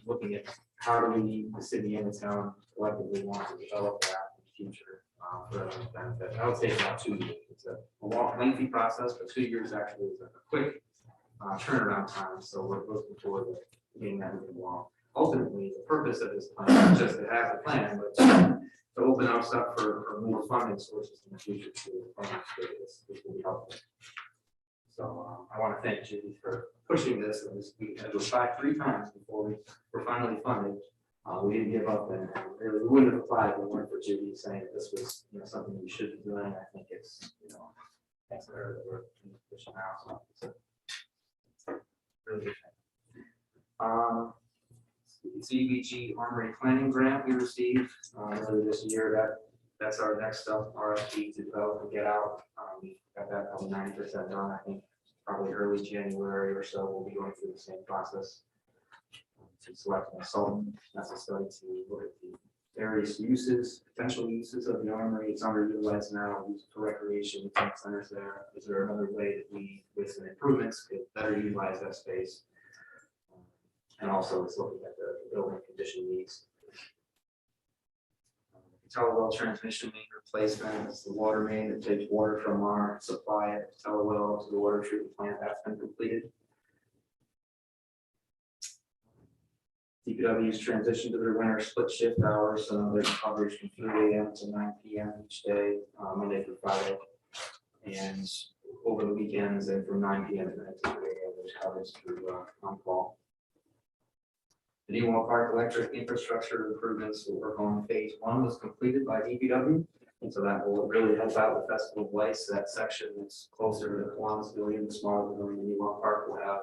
Looking at how do we, the city and the town, collectively want to develop that in the future for everyone's benefit. That would take about 2 years. It's a long, lengthy process, but 2 years actually is a quick turnaround time. So we're looking forward to getting that moving along. Ultimately, the purpose of this plan is not just to have a plan, but to open us up for more funding sources in the future to fund this will be helpful. So I want to thank Judy for pushing this. We had to apply 3 times before we were finally funded. We didn't give up, and really we wouldn't have applied if it weren't for Judy saying that this was something we should be doing. I think it's thanks to her that we're in the position now. So it's a really good thing. CBG Armory Planning Grant we received earlier this year. That's our next step, RFP to develop and get out. We got that probably 90% done. I think probably early January or so we'll be going through the same process to select an consultant necessary to look at the various uses, potential uses of the armory. It's underutilized now, used for recreation, tank centers there. Is there another way that we, with some improvements, could better utilize that space? And also it's looking at the building condition needs. Well transmission main replacement. It's the water main that takes water from our supply at Well to the water treatment plant. That's been completed. DPW's transition to their winter split shift hours. There's coverage from 3 a.m. to 9 p.m. each day, Monday through Friday. And over the weekends and from 9 p.m. to 9 to 3 a.m. there's coverage through on-call. The New Park electric infrastructure improvements will work on phase 1 was completed by DPW. And so that will really help out with Festival of Lights. That section is closer to the Columbus Pavilion, the smaller pavilion. The New Park will have,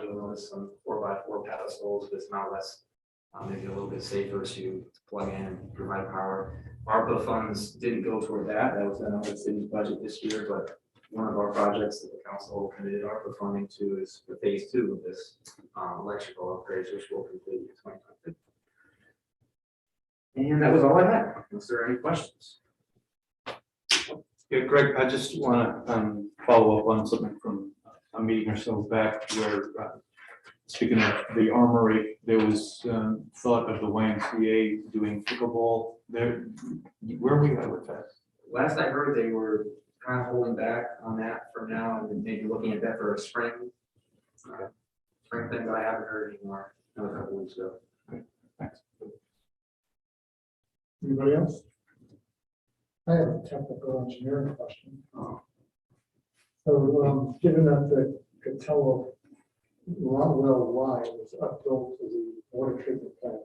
you'll notice some 4x4 pedestals, but it's not less, maybe a little bit safer to plug in and provide power. ARPA funds didn't go toward that. That was on the city's budget this year, but one of our projects that the council committed ARPA funding to is for phase 2 of this electrical upgrades, which will complete in 2022. And that was all I had. Is there any questions?
Yeah, Greg, I just want to follow up on something from a meeting or so back where, speaking of the armory, there was thought of the YMCA doing pickleball there. Where are we at with that?
Last I heard, they were kind of holding back on that for now and maybe looking at that for a spring thing, but I haven't heard anymore. Another couple weeks ago.
Thanks.
Anybody else? I have a technical engineering question. So given that the Cotello Well Y is upbuilt to the water treatment plant,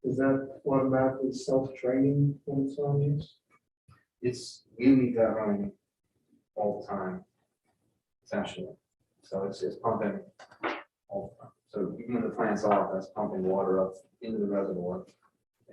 is that automatically self-draining when it's on use?
We leave that running all the time, essentially. So it's pumping all the time. So even when the plant's off, that's pumping water up into the reservoir.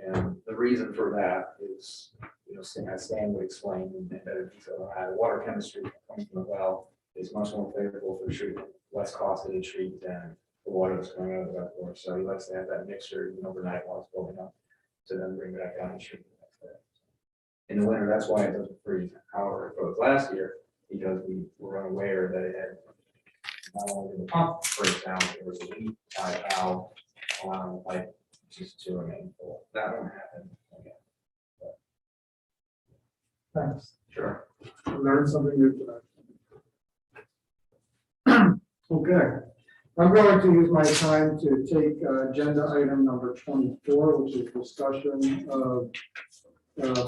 And the reason for that is, as Stan would explain in better detail, the water chemistry coming from the well is much more favorable for treatment, less costly to treat than the water that's coming out of the reservoir. So he likes to have that mixture even overnight while it's building up to then bring it back down and treat it the next day. In the winter, that's why it doesn't freeze. However, it froze last year because we were unaware that it had not only the pump break down, there was a leak by valve allowing the pipe just to remain full. That won't happen again. So
Thanks.
Sure.
I learned something new today. Okay, I'm going to use my time to take agenda item number 24, which is discussion of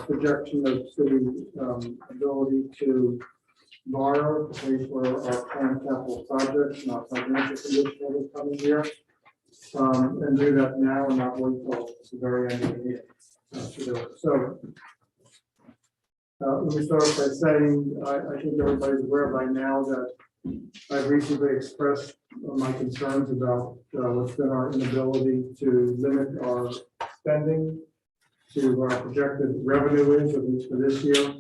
projection of city ability to borrow to pay for our planned capital projects and our financial condition for the coming year. And do that now and not wait till the very end of the year to do it. So let me start by saying, I think everybody's aware by now that I've recently expressed my concerns about what's been our inability to limit our spending to our projected revenue is, at least for this year,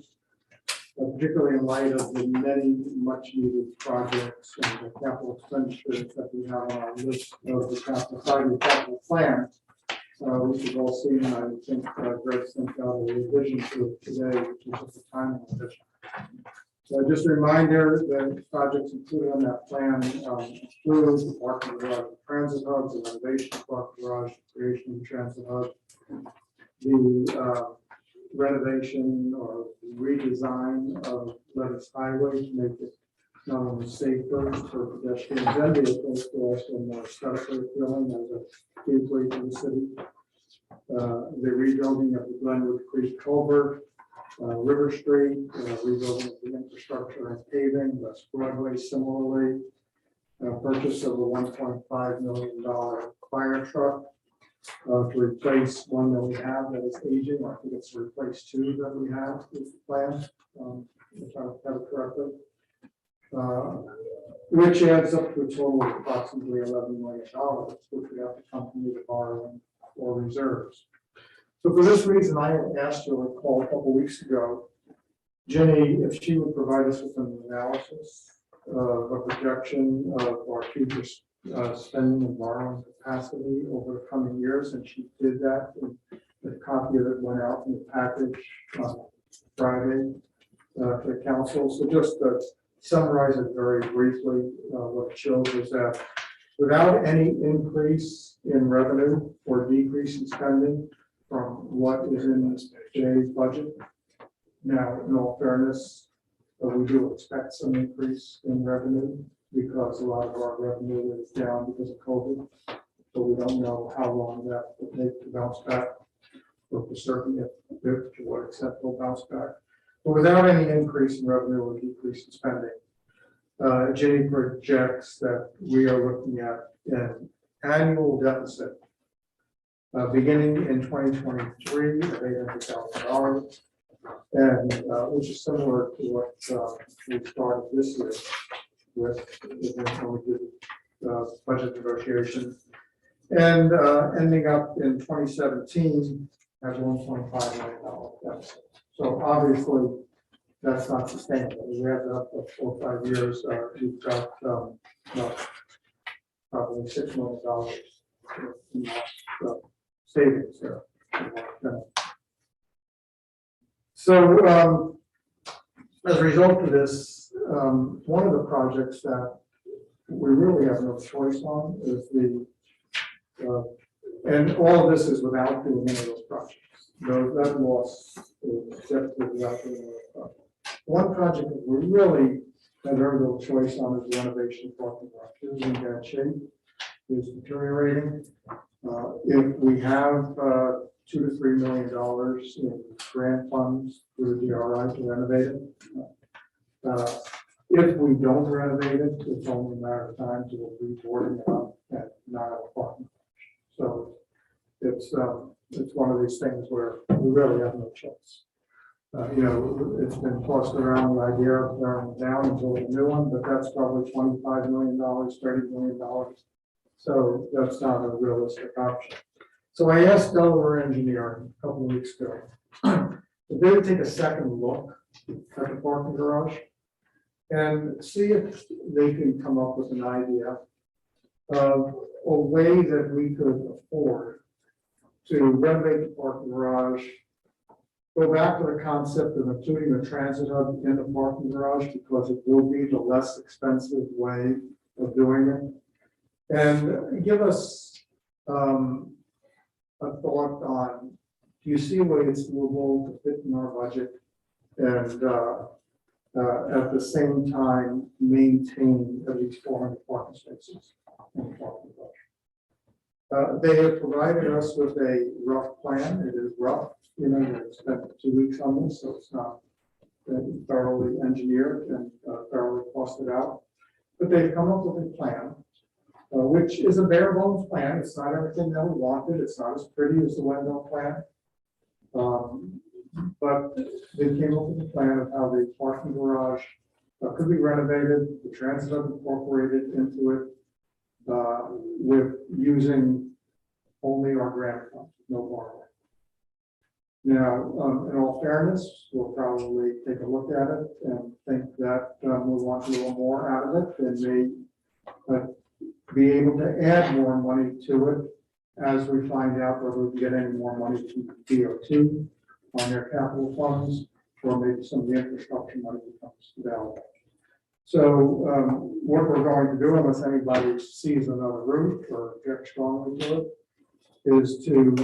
particularly in light of the many much needed projects and the capital expenditures that we have on our list of the five-year capital plan, which you've all seen. I think Greg sent out a revision to it today, which is just a timing revision. So just a reminder that projects included on that plan include the parking garage, the transit hubs, the renovation of parking garage, the creation of the transit hub, the renovation or redesign of Levis Highway to make it not only safer for pedestrians and vehicles, but also more aesthetically appealing as a gateway to the city. The rebuilding of the Glenwood Creek culvert, River Street, rebuilding of the infrastructure and paving, West Broadway similarly, purchase of a $1.5 million fire truck to replace one that we have that is aging. I think it's to replace two that we have is the plan, if I have it correctly, which adds up to a total of approximately $11 million, which we have to come from either borrowing or reserves. So for this reason, I asked you a call a couple weeks ago, Jenny, if she would provide us with an analysis of a projection of our future spending and borrowing capacity over the coming years, and she did that. And the copy of it went out in the package on Friday to the council. So just to summarize it very briefly, what it shows is that without any increase in revenue or decrease in spending from what is in today's budget. Now, in all fairness, we do expect some increase in revenue because a lot of our revenue is down because of COVID. So we don't know how long that will take to bounce back, or for certain if to what extent will bounce back. But without any increase in revenue or decrease in spending, Jenny projects that we are looking at an annual deficit beginning in 2023 of $800,000, and which is similar to what we started this year with when we did budget negotiations, and ending up in 2017 at $1.5 million deficit. So obviously, that's not sustainable. We have that up for 4 or 5 years. We've got probably $6 million in savings there. So as a result of this, one of the projects that we really have no choice on is and all of this is without doing any of those projects. That loss is just without doing any of those projects. One project that we really have very little choice on is the renovation of parking lot. It is in bad shape. It is deteriorating. If we have $2 to $3 million in grant funds through the DRI to renovate it, if we don't renovate it, it's only a matter of time to be boarding it up and not have a parking. So it's one of these things where we really have no choice. It's been tossed around the idea of tearing it down and building a new one, but that's probably $25 million, $30 million. So that's not a realistic option. So I asked Delaware Engineering a couple of weeks ago if they would take a second look at the parking garage and see if they can come up with an idea of a way that we could afford to renovate the parking garage, go back to the concept of including the transit hub in the parking garage because it will be the less expensive way of doing it, and give us a thought on, do you see a way it's doable to fit in our budget and at the same time, maintain at least 400 parking spaces in the parking lot. They have provided us with a rough plan. It is rough, you know, they spent 2 weeks on this, so it's not thoroughly engineered and thoroughly costed out. But they've come up with a plan, which is a bare bones plan. It's not everything that we wanted. It's not as pretty as the Wendell plan. But they came up with a plan of how the parking garage could be renovated, the transit hub incorporated into it, with using only our grant funds, no borrowing. Now, in all fairness, we'll probably take a look at it and think that we want a little more out of it and may be able to add more money to it as we find out whether we can get any more money from DOT on their capital funds, or maybe some of the infrastructure money becomes available. So what we're going to do, unless anybody sees another route or objects strongly to it, is to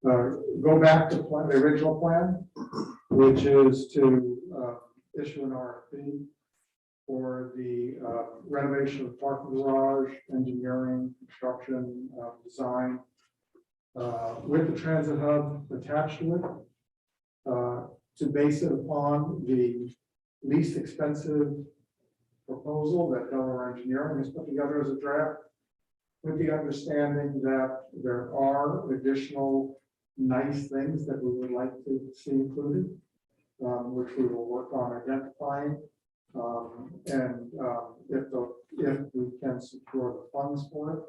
go back to the original plan, which is to issue an RFP for the renovation of the parking garage, engineering, construction, design, with the transit hub attached to it, to base it upon the least expensive proposal that Delaware Engineering has put together as a draft, with the understanding that there are additional nice things that we would like to see included, which we will work on identifying. If we can secure the funds for it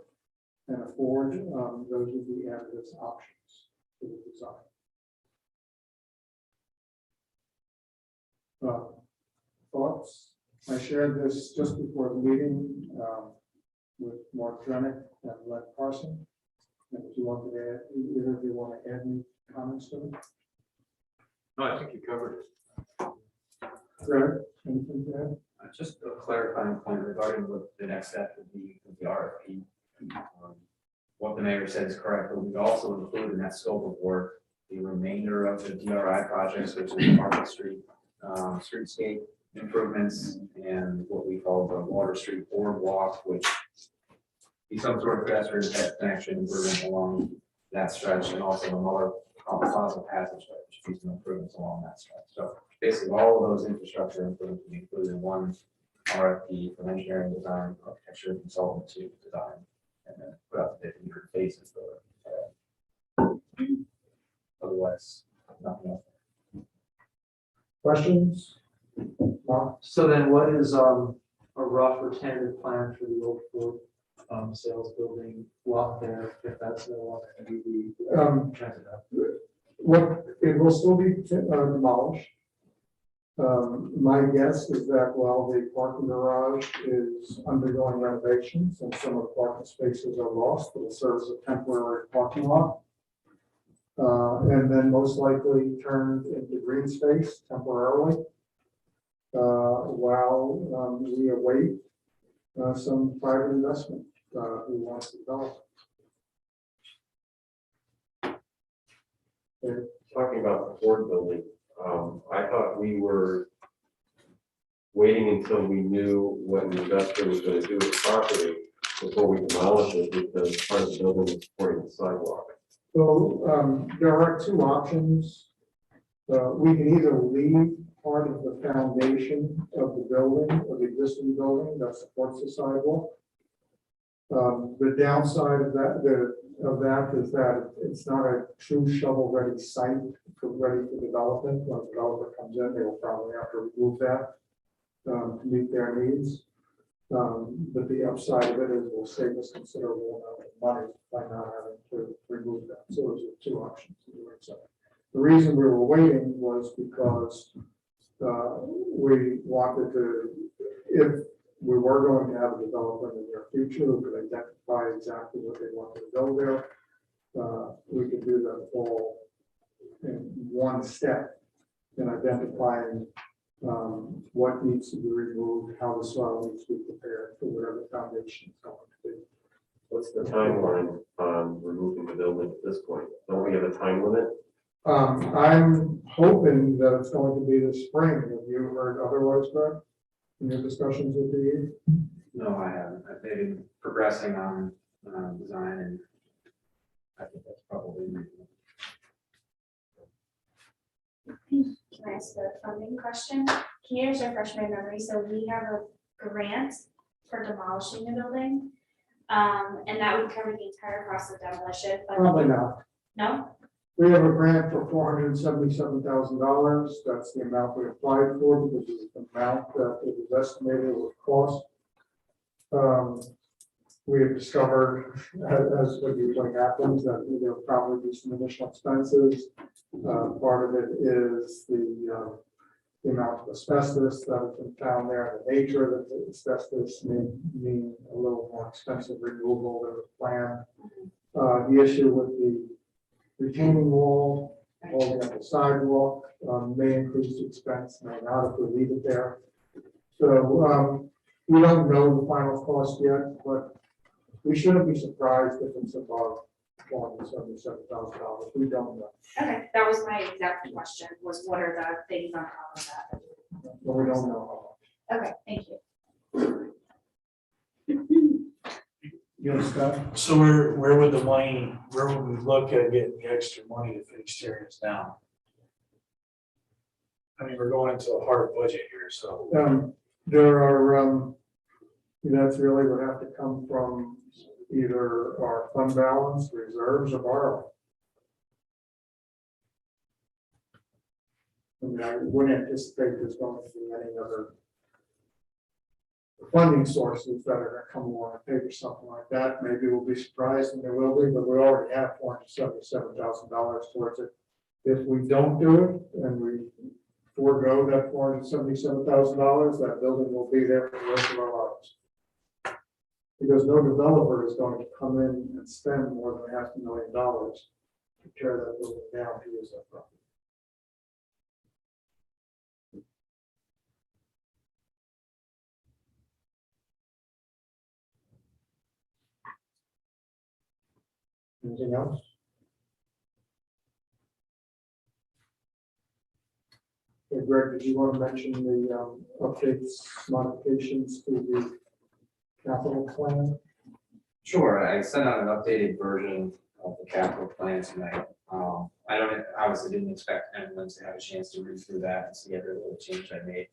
and afford, those would be added as options to the design. Thoughts? I shared this just before the meeting with Mark Drenick and Len Carson. And if you want to add, either of you want to add any comments to it?
No, I think you covered it.
Greg, anything to add?
Just a clarifying point regarding what the next step would be with the RFP. What the mayor said is correct, but we also include in that scope of work the remainder of the DRI projects, which is Market Street, streetscape improvements, and what we call the Water Street Boardwalk, which be some sort of pedestrian connection improvement along that stretch, and also the Muller Plaza Passage, which be some improvements along that stretch. So basically, all of those infrastructure improvements will be included in one RFP from engineering, design, architecture, consultant to design, and then put out the different phases for it. Otherwise, nothing else.
Questions? Mark?
So then what is a rough or tentative plan for the old Ford sales building lot there, if that's no longer going to be transit hub?
What, it will still be demolished. My guess is that while the parking garage is undergoing renovations and some of the parking spaces are lost, it will serve as a temporary parking lot. And then most likely turned into green space temporarily, while we await some private investment who wants to develop.
Talking about the Ford building, I thought we were waiting until we knew what the investor was going to do with the property before we demolish it, because part of the building is supporting the sidewalk.
So there are two options. We can either leave part of the foundation of the building, of the existing building that supports the sidewalk. The downside of that is that it's not a true shovel-ready site ready for development. When a developer comes in, they will probably have to remove that to meet their needs. But the upside of it is we'll save us considerable amount of money by not having to remove that. So those are two options. The reason we were waiting was because we wanted to, if we were going to have a developer in the near future who could identify exactly what they wanted to build there, we could do that all in one step in identifying what needs to be removed, how the soil needs to be prepared for whatever the foundation is going to be.
What's the timeline on removing the building at this point? Don't we have a time limit?
I'm hoping that it's going to be this spring. Have you heard otherwise, Greg? In your discussions with the?
No, I haven't. They've been progressing on design and I think that's probably reasonable.
Can I ask a funding question? Can you just refresh my memory? So we have a grant for demolishing the building. And that would cover the entire cost of demolition, but
Probably not.
no?
We have a grant for $477,000. That's the amount we applied for because it's the amount that it was estimated it would cost. We have discovered, as what usually happens, that there will probably be some additional expenses. Part of it is the amount of asbestos that has been found there. The nature of the asbestos may mean a little more expensive removal than the plan. The issue with the retaining wall, holding up the sidewalk, may increase the expense, may not if we leave it there. So we don't know the final cost yet, but we shouldn't be surprised if it's above $477,000. We don't know,
Okay, that was my exact question, was what are the things on top of that?
but we don't know
Okay, thank you.
how much. Yes, Scott?
So where would the money, where would we look at getting the extra money to fix areas down? I mean, we're going into a hard budget here, so.
There are, that's really would have to come from either our fund balance, reserves, or borrow. I mean, I wouldn't anticipate there's going to be any other funding sources that are going to come along and pay for something like that. Maybe we'll be surprised and there will be, but we already have $477,000 towards it. If we don't do it and we forego that $477,000, that building will be there for the rest of our lives. Because no developer is going to come in and spend more than $500,000 to tear that building down to use that property. Anything else? Hey, Greg, did you want to mention the updates, modifications to the capital plan?
Sure, I sent out an updated version of the capital plan tonight. Obviously didn't expect anyone to have a chance to read through that and see every little change I made.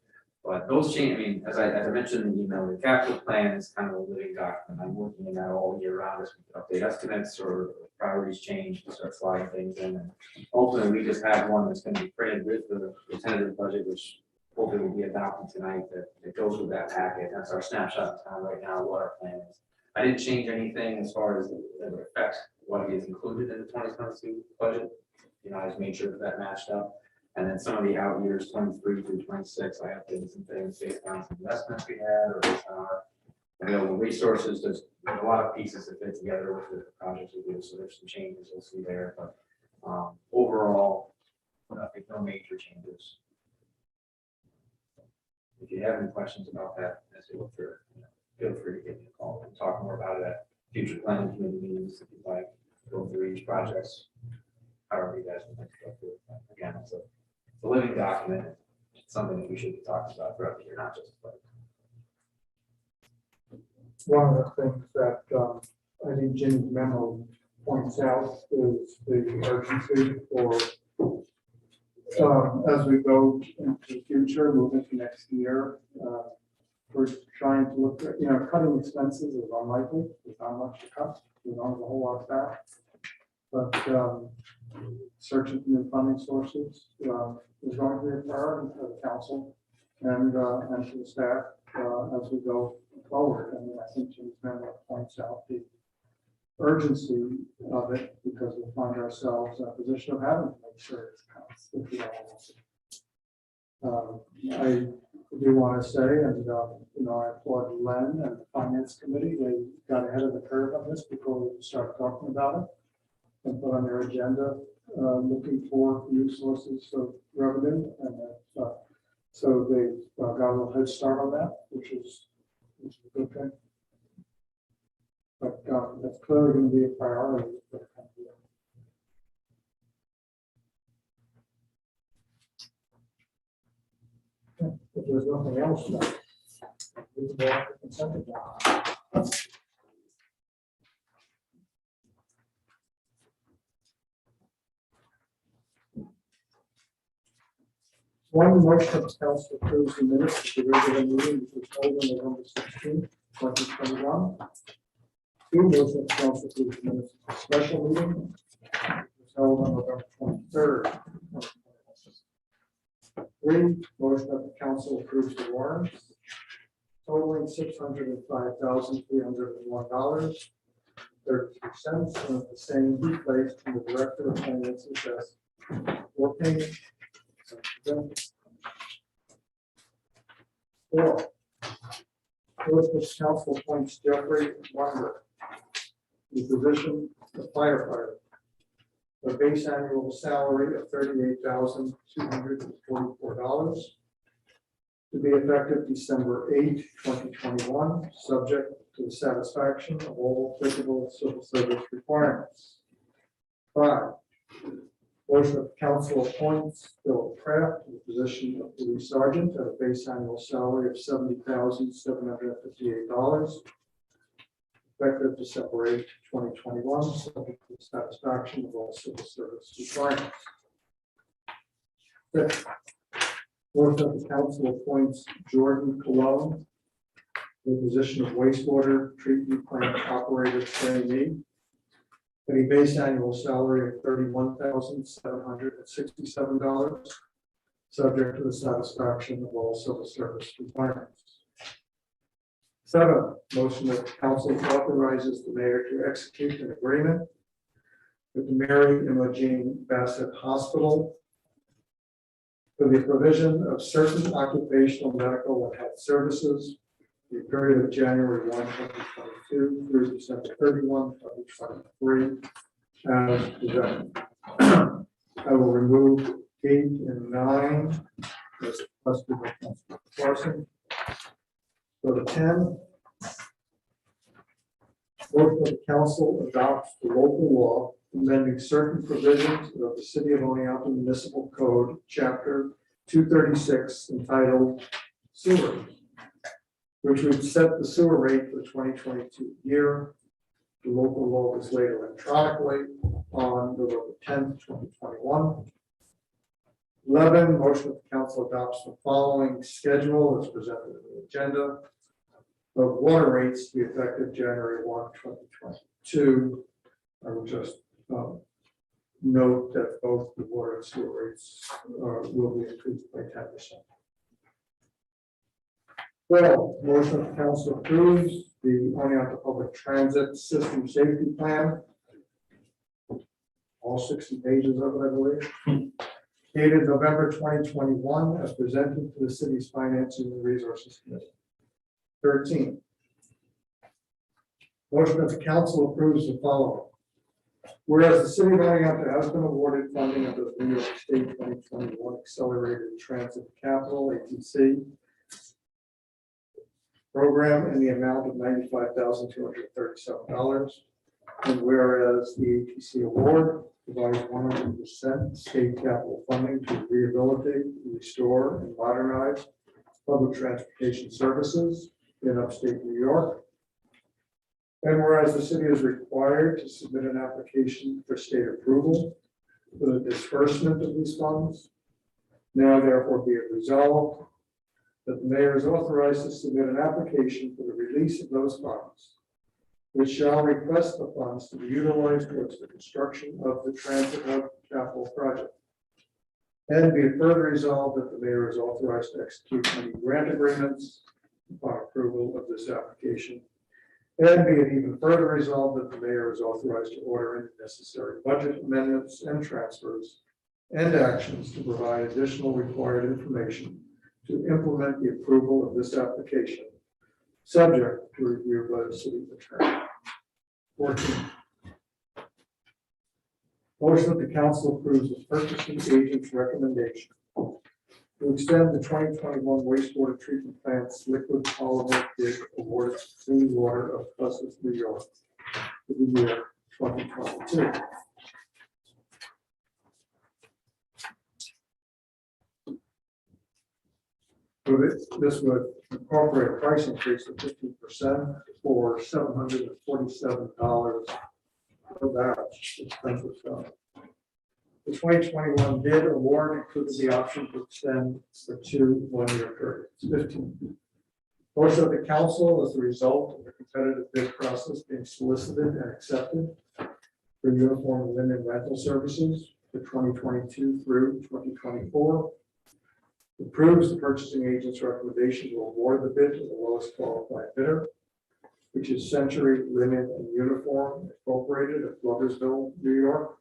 But those change, I mean, as I mentioned in the email, the capital plan is kind of a living document. I'm working in that all year round as we update estimates or priorities change, we start sliding things in. And ultimately, we just have one that's going to be printed with the tentative budget, which hopefully will be adopted tonight, that goes with that packet. That's our snapshot of time right now, what our plan is. I didn't change anything as far as that would affect what is included in the 2022 budget. You know, I just made sure that matched up. And then some of the out years, 23 through 26, I updated some things based on some investments we had or based on our available resources. There's a lot of pieces that fit together with the projects we do. So there's some changes you'll see there, but overall, nothing, no major changes. If you have any questions about that, as you look through it, feel free to give me a call. We'll talk more about it at future planning committee meetings if you'd like. Go through each projects, however you guys would like to go through it. Again, it's a living document. It's something that we should be talking about throughout the year, not just like.
One of the things that I think Jim's memo points out is the urgency for as we go into the future, moving to next year. We're trying to look at, cutting expenses is unlikely. There's not much to cut. We don't have a whole lot of that. But searching for new funding sources is going to be a priority for the council and for the staff as we go forward. And I think Jim's memo points out the urgency of it because we find ourselves in a position of having to make sure it's counts. If we don't. I do want to say, and I applaud Len and the finance committee. They got ahead of the curve on this before we started talking about it and put on their agenda looking for new sources of revenue. And so they got a little head start on that, which is a good thing. But that's clearly going to be a priority for the country. If there's nothing else, then we can go on to consent agenda. One motion of council approves the minutes of the regular meeting which was held on November 16th, 2021. Two motion of council approves the minutes of the special meeting which was held on November 23rd. 2021. Three motion of the council approves the warrants totaling $605,301.32 and the same be placed in the director of finance's desk for payment. Four. Portsmouth Council appoints Jeffrey Wonder to the position of firefighter. A base annual salary of $38,244 to be effective December 8, 2021, subject to the satisfaction of all applicable civil service requirements. 5. Motion of council appoints Bill Kraft to the position of police sergeant at a base annual salary of $70,758, effective December 8, 2021, subject to the satisfaction of all civil service requirements. 6. Motion of the council appoints Jordan Cologne to the position of wastewater treatment plant operator trainee at a base annual salary of $31,767, subject to the satisfaction of all civil service requirements. 7, motion that the council authorizes the mayor to execute an agreement with the Mary Emma Jean Bassett Hospital for the provision of certain occupational, medical, and health services for the period of January 1, 2022 through December 31, 2023, as presented. I will remove 8 and 9 as requested by Councilor Porkerson. Go to 10. Motion of the council adopts the local law amending certain provisions of the City of Oneonta Municipal Code, Chapter 236, entitled Sewer, which would set the sewer rate for the 2022 year. The local law was laid electronically on November 10th, 2021. 11, motion of the council adopts the following schedule as presented in the agenda of water rates to be effective January 1, 2022. I will just note that both the water and sewer rates will be increased by 10%. Well, motion of the council approves the Oneonta Public Transit System Safety Plan. All 60 pages of it, I believe. Dated November 2021, as presented to the city's Financing and Resources Committee. 13. Motion of the council approves the following. Whereas the city of Oneonta has been awarded funding under the New York State 2021 Accelerated Transit Capital, ATC, program in the amount of $95,237. And whereas the ATC award provides 100% state capital funding to rehabilitate, restore, and modernize public transportation services in upstate New York. And whereas the city is required to submit an application for state approval for the disbursement of these funds, now therefore be it resolved that the mayor is authorized to submit an application for the release of those funds, which shall request the funds to be utilized towards the construction of the transit hub capital project. And be it further resolved that the mayor is authorized to execute any grant agreements upon approval of this application. And be it even further resolved that the mayor is authorized to order any necessary budget amendments and transfers and actions to provide additional required information to implement the approval of this application, subject to review by the city attorney. 14. Motion that the council approves the purchasing agent's recommendation to extend the 2021 wastewater treatment plant's liquid polymer bid awarded to Clean Water of Custis, New York for the year 2022. So this would incorporate a price increase of 15% for $747 per batch. Expensive stuff. The 2021 bid award includes the option to extend the 2 one-year periods. 15. Most of the council as a result of the competitive bid process being solicited and accepted for uniform linen rental services for 2022 through 2024. Approves the purchasing agent's recommendation to award the bid to the lowest qualified bidder, which is Century Linen and Uniform Incorporated of Gloversville, New York,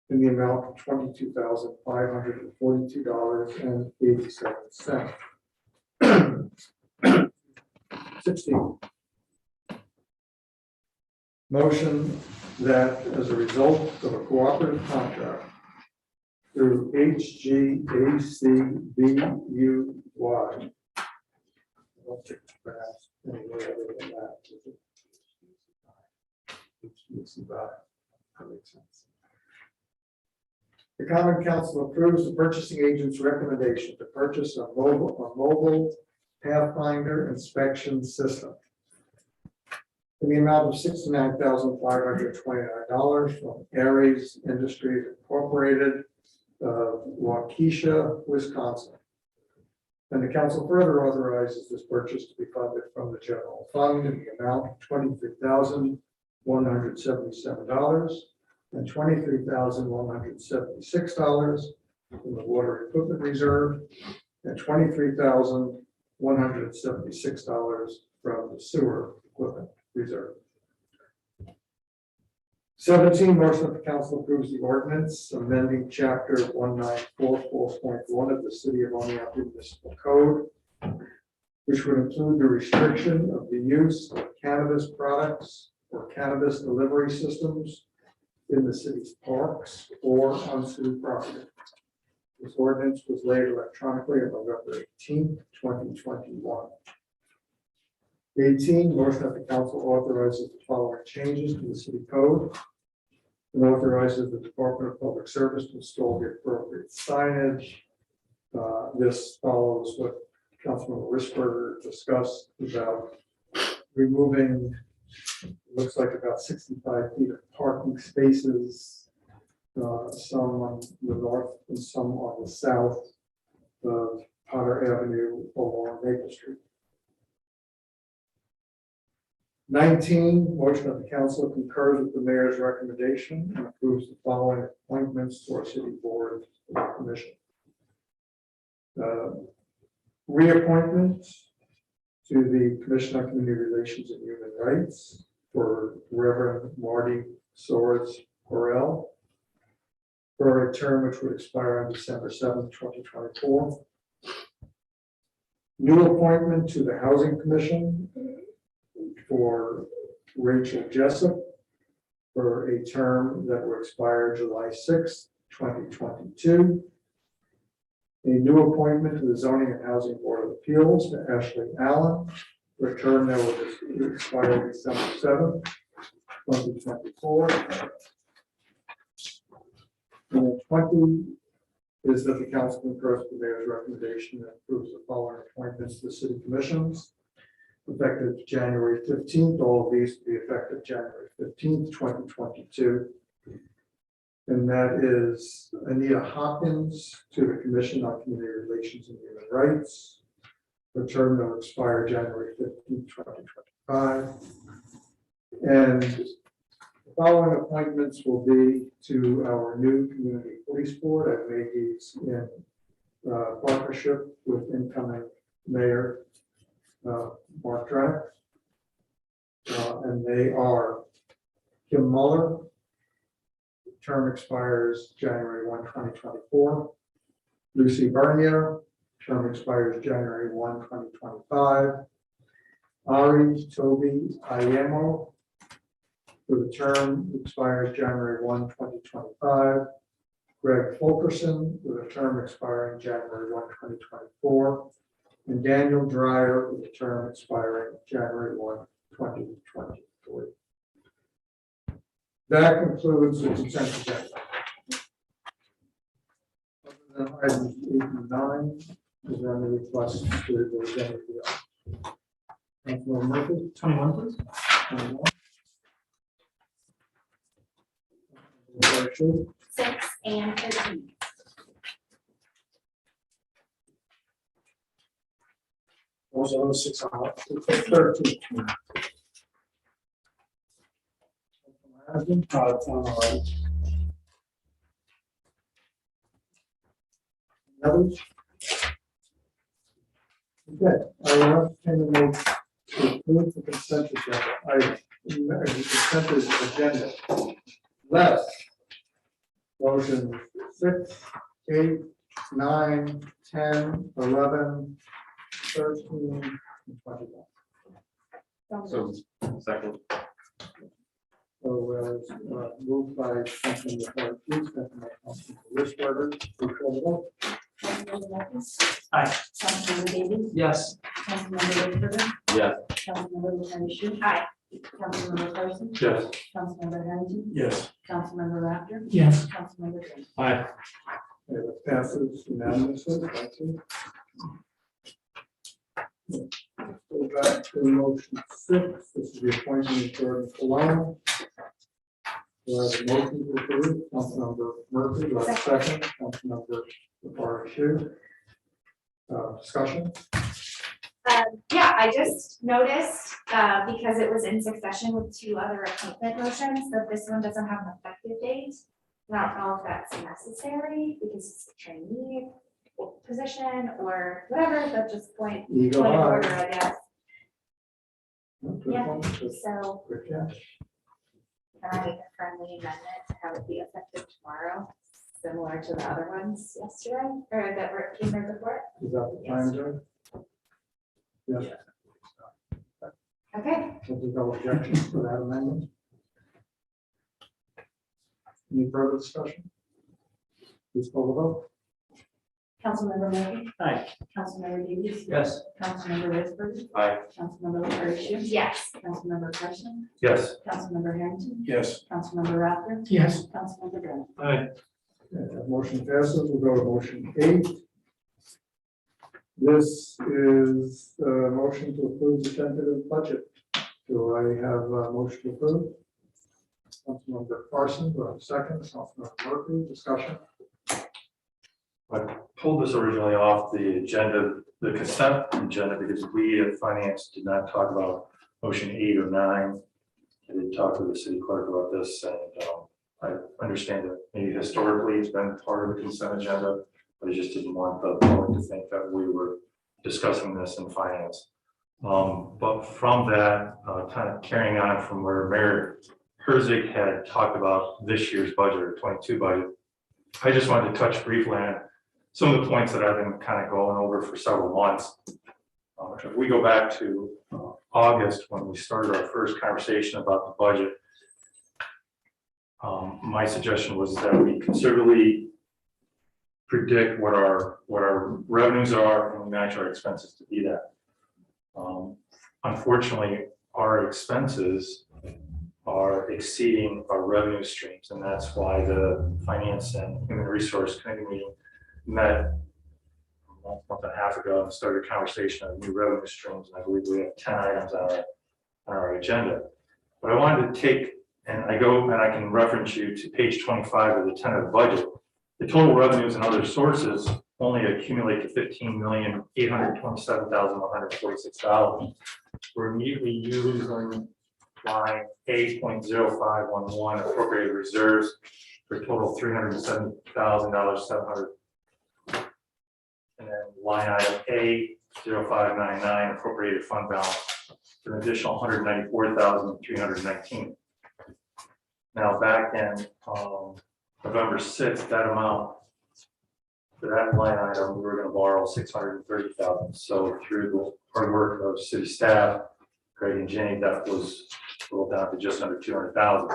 in the amount of $22,542.87. 16. Motion that as a result of a cooperative contract through HGACBUY. I don't think it's pronounced any way other than that. That makes sense. The Common Council approves the purchasing agent's recommendation to purchase a mobile Pathfinder inspection system in the amount of $69,529 from Aries Industries Incorporated of Waukesha, Wisconsin. And the council further authorizes this purchase to be funded from the general fund in the amount of $23,177 and $23,176 from the water equipment reserve and $23,176 from the sewer equipment reserve. 17, motion that the council approves the ordinance amending chapter 194.4.1 of the City of Oneonta Municipal Code, which would include the restriction of the use of cannabis products or cannabis delivery systems in the city's parks or on city property. This ordinance was laid electronically on November 18, 2021. 18, motion that the council authorizes the following changes to the city code and authorizes the Department of Public Service to install the appropriate signage. This follows what Councilman Risberger discussed about removing, looks like about 65 feet of parking spaces, some on the north and some on the south of Cotter Avenue along Maple Street. 19, motion that the council concurs with the mayor's recommendation and approves the following appointments to our city board of commission. Reappointment to the Commission on Community Relations and Human Rights for Reverend Marty Swords Correll for a term which would expire on December 7th, 2024. New appointment to the Housing Commission for Rachel Jessup for a term that will expire July 6th, 2022. A new appointment to the Zoning and Housing Board of Appeals to Ashley Allen for a term that will expire December 7th, 2024. And 20 is that the council concurs with the mayor's recommendation and approves the following appointments to the city commissions effective January 15th. All of these will be effective January 15th, 2022. And that is Anita Hopkins to the Commission on Community Relations and Human Rights. The term will expire January 15th, 2025. And the following appointments will be to our new community police board. I've made these in partnership with incoming mayor Mark Drack. And they are Kim Muller. Term expires January 1, 2024. Lucy Bernier. Term expires January 1, 2025. Ari Toby Ayemo. For the term expires January 1, 2025. Greg Porkerson with a term expiring January 1, 2024. And Daniel Dreyer with a term expiring January 1, 2023. That concludes the consent agenda. Other than items 8 and 9, Is there any requests to the agenda? Councilman Murphy?
21, please.
21. Councilman Shu?
6 and 13.
Also 6 on 13. Councilman Haslam? Others? Okay, I will entertain a motion to approve the consent agenda. The consent agenda. Left. Motion 6, 8, 9, 10, 11, 13, and 21.
So, second.
So, moved by Councilman Porkerson, second by Councilman Richburger. Please call the vote.
Councilmember Marcus?
Aye.
Councilmember Davies?
Yes.
Councilmember Richburger?
Yes.
Councilmember Lucas? Aye. Councilmember Carson?
Yes.
Councilmember Harrington?
Yes.
Councilmember Raptor?
yes,
Councilmember Green?
Aye.
Okay, that passes unanimously. Thank you. Go back to motion 6. This is the appointment of Jordan Colon. Do I have a motion to approve? Councilmember Murphy, do I have a second? Councilmember Shu. Discussion?
Yeah, I just noticed, because it was in succession with 2 other appointment motions, that this one doesn't have an effective date. I don't know if that's necessary because it's a trainee position or whatever, but just point
Eagle
of
eye.
order, I guess.
Good
Yeah,
one, good
so
catch.
can I make a friendly amendment to have it be effective tomorrow, similar to the other ones yesterday, or that were came here before?
Is that the time, Joe? Yes.
Okay,
If there's no objections to that amendment? Any further discussion? Please call the vote.
Councilmember Murphy?
Aye.
Councilmember Davies?
Yes.
Councilmember Richburg?
Aye.
Councilmember Lucas? Yes. Councilmember Carson?
Yes.
Councilmember Harrington?
Yes.
Councilmember Raptor?
yes,
Councilmember Green?
Aye.
Okay, that motion passes. We'll go to motion 8. This is a motion to approve the tentative budget. Do I have a motion to approve? Councilmember Carson, do I have a second? Councilmember Murphy, discussion?
I pulled this originally off the agenda, the consent agenda, because we at finance did not talk about motion 8 or 9. I did talk to the city clerk about this, and I understand that maybe historically it's been part of the consent agenda, but I just didn't want the public to think that we were discussing this in finance. But from that, kind of carrying on from where Mayor Herzig had talked about this year's budget or 22 budget, I just wanted to touch briefly on some of the points that I've been kind of going over for several months. If we go back to August, when we started our first conversation about the budget, my suggestion was that we conservatively predict what our revenues are and we match our expenses to be that. Unfortunately, our expenses are exceeding our revenue streams, and that's why the Finance and Human Resource Committee meeting met a month and a half ago and started a conversation on new revenue streams, and I believe we have 10 items on our agenda. But I wanted to take, and I can reference you to page 25 of the tentative budget. The total revenues and other sources only accumulate to $15,827,146. We're immediately using line A.0511 appropriated reserves for a total of $307,700. And then line item A.0599 appropriated fund balance for an additional $194,319. Now back in November 6th, that amount for that line item, we were going to borrow $630,000. So through the hard work of city staff, Craig and Jenny, that was rolled down to just under $200,000.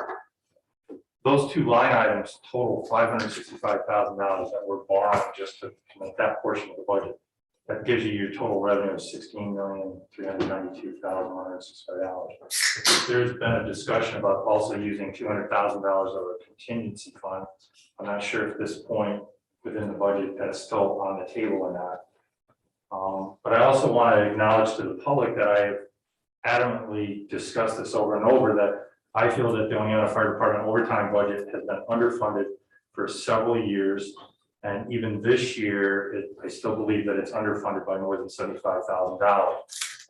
Those two line items total $565,000 that we're borrowing just to make that portion of the budget. That gives you your total revenue of $16,392,165. There's been a discussion about also using $200,000 of a contingency fund. I'm not sure at this point within the budget that's still on the table or not. But I also want to acknowledge to the public that I have adamantly discussed this over and over, that I feel that the Oneonta Fire Department overtime budget has been underfunded for several years. And even this year, I still believe that it's underfunded by more than $75,000.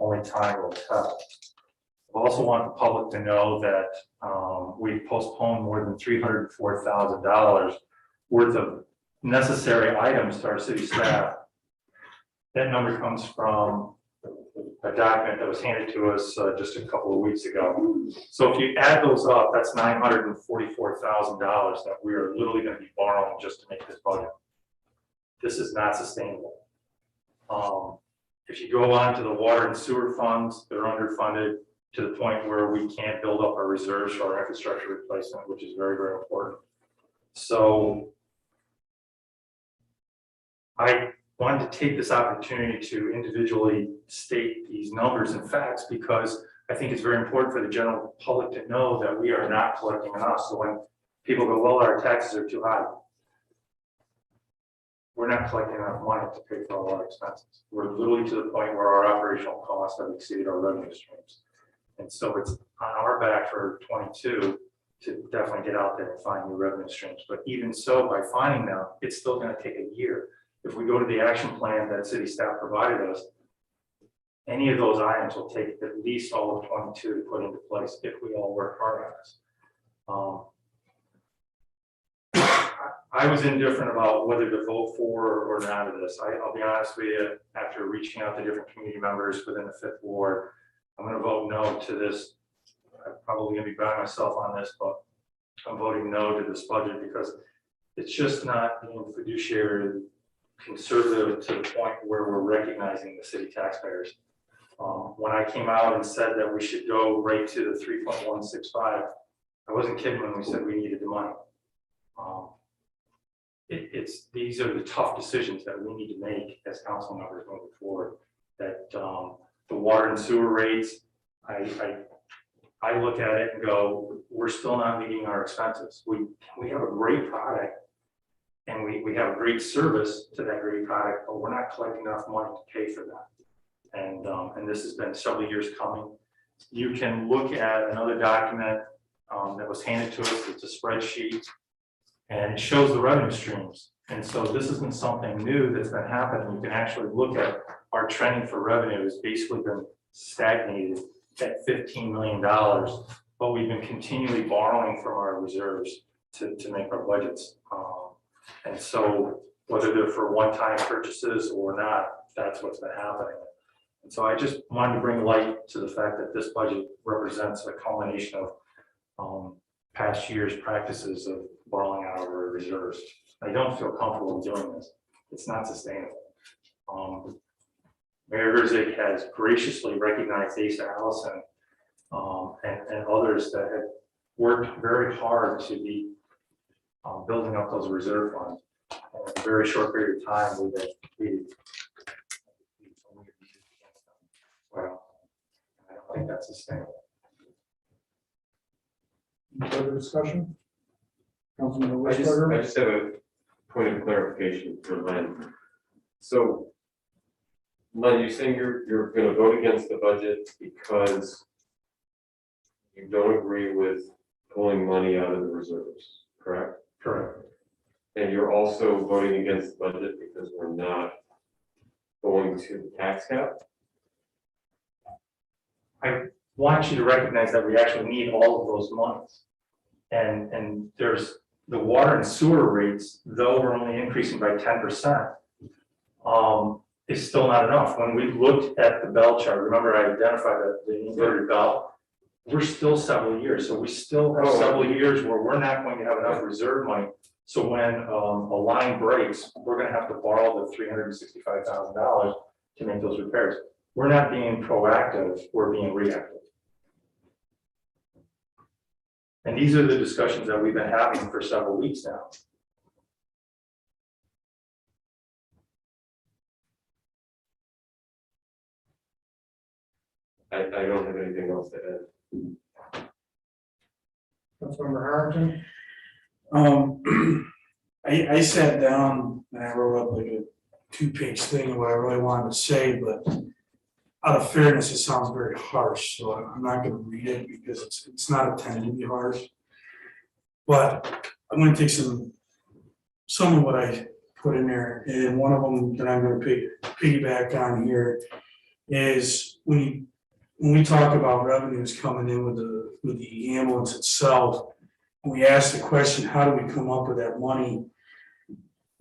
Only time will tell. I also want the public to know that we've postponed more than $304,000 worth of necessary items to our city staff. That number comes from a document that was handed to us just a couple of weeks ago. So if you add those up, that's $944,000 that we are literally going to be borrowing just to make this budget. This is not sustainable. If you go on to the water and sewer funds, they're underfunded to the point where we can't build up our reserves for our infrastructure replacement, which is very, very important. So I wanted to take this opportunity to individually state these numbers and facts, because I think it's very important for the general public to know that we are not collecting enough. So when people go, well, our taxes are too high, we're not collecting enough money to pay for all our expenses. We're literally to the point where our operational costs have exceeded our revenue streams. And so it's on our back for 22 to definitely get out there and find new revenue streams. But even so, by finding them, it's still going to take a year. If we go to the action plan that city staff provided us, any of those items will take at least all of 22 to put into place if we all work hard on this. I was indifferent about whether to vote for or not of this. I'll be honest with you, after reaching out to different community members within the 5th Ward, I'm going to vote no to this. I'm probably going to be by myself on this, but I'm voting no to this budget because it's just not being fiduciary conservative to the point where we're recognizing the city taxpayers. When I came out and said that we should go right to the 3.165, I wasn't kidding when we said we needed the money. These are the tough decisions that we need to make as council members moving forward. That the water and sewer rates, I look at it and go, we're still not meeting our expenses. We have a great product and we have a great service to that great product, but we're not collecting enough money to pay for that. And this has been several years coming. You can look at another document that was handed to us. It's a spreadsheet and it shows the revenue streams. And so this isn't something new that's been happening. You can actually look at our trending for revenue has basically been stagnated at $15 million, but we've been continually borrowing from our reserves to make our budgets. And so whether they're for one-time purchases or not, that's what's been happening. And so I just wanted to bring light to the fact that this budget represents a culmination of past year's practices of borrowing out of our reserves. I don't feel comfortable doing this. It's not sustainable. Mayor Herzig has graciously recognized Asa Allison and others that have worked very hard to be building up those reserve funds. And in a very short period of time, well, I don't think that's sustainable.
Any further discussion? Councilman
I just
Westberger?
have a point of clarification for Len. So, Len, you're saying you're going to vote against the budget because you don't agree with pulling money out of the reserves, correct?
Correct.
And you're also voting against the budget because we're not going to the tax cap?
I want you to recognize that we actually need all of those monies. And there's the water and sewer rates, though we're only increasing by 10%, is still not enough. When we looked at the bell chart, remember I identified the inverted bell, we're still several years. So we still have several years where we're not going to have enough reserve money. So when a line breaks, we're going to have to borrow the $365,000 to make those repairs. We're not being proactive, we're being reactive. And these are the discussions that we've been having for several weeks now.
I don't have anything else to add.
Councilmember Harrington?
I sat down and I wrote up like two-page thing of what I really wanted to say, but out of fairness, it sounds very harsh, so I'm not gonna read it because it's not intended to be harsh. But I'm gonna take some of what I put in there, and one of them that I'm gonna piggyback on here is when we talk about revenues coming in with the ambulance itself, we ask the question, how do we come up with that money?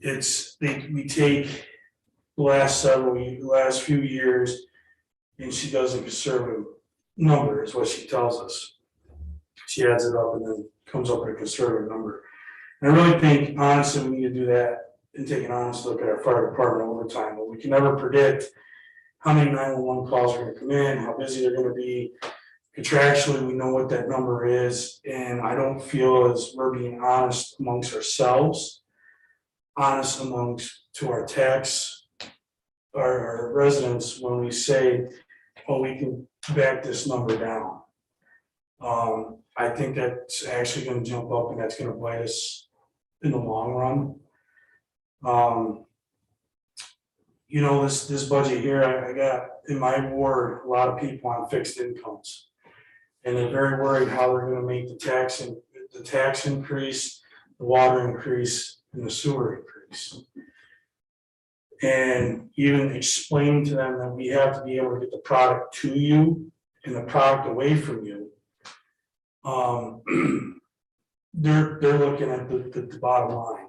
We take the last few years, and she does a conservative number, is what she tells us. She adds it up and then comes up with a conservative number. And I really think, honestly, we need to do that and take an honest look at our fire department overtime, but we can never predict how many 911 calls are gonna come in, how busy they're gonna be. Contractually, we know what that number is, and I don't feel as we're being honest amongst ourselves, honest to our our residents, when we say, oh, we can back this number down. I think that's actually gonna jump up, and that's gonna bite us in the long run. You know, this budget here, I got in my ward, a lot of people on fixed incomes. And they're very worried how they're gonna make the tax increase, the water increase, and the sewer increase. And even explain to them that we have to be able to get the product to you and the product away from you. They're looking at the bottom line.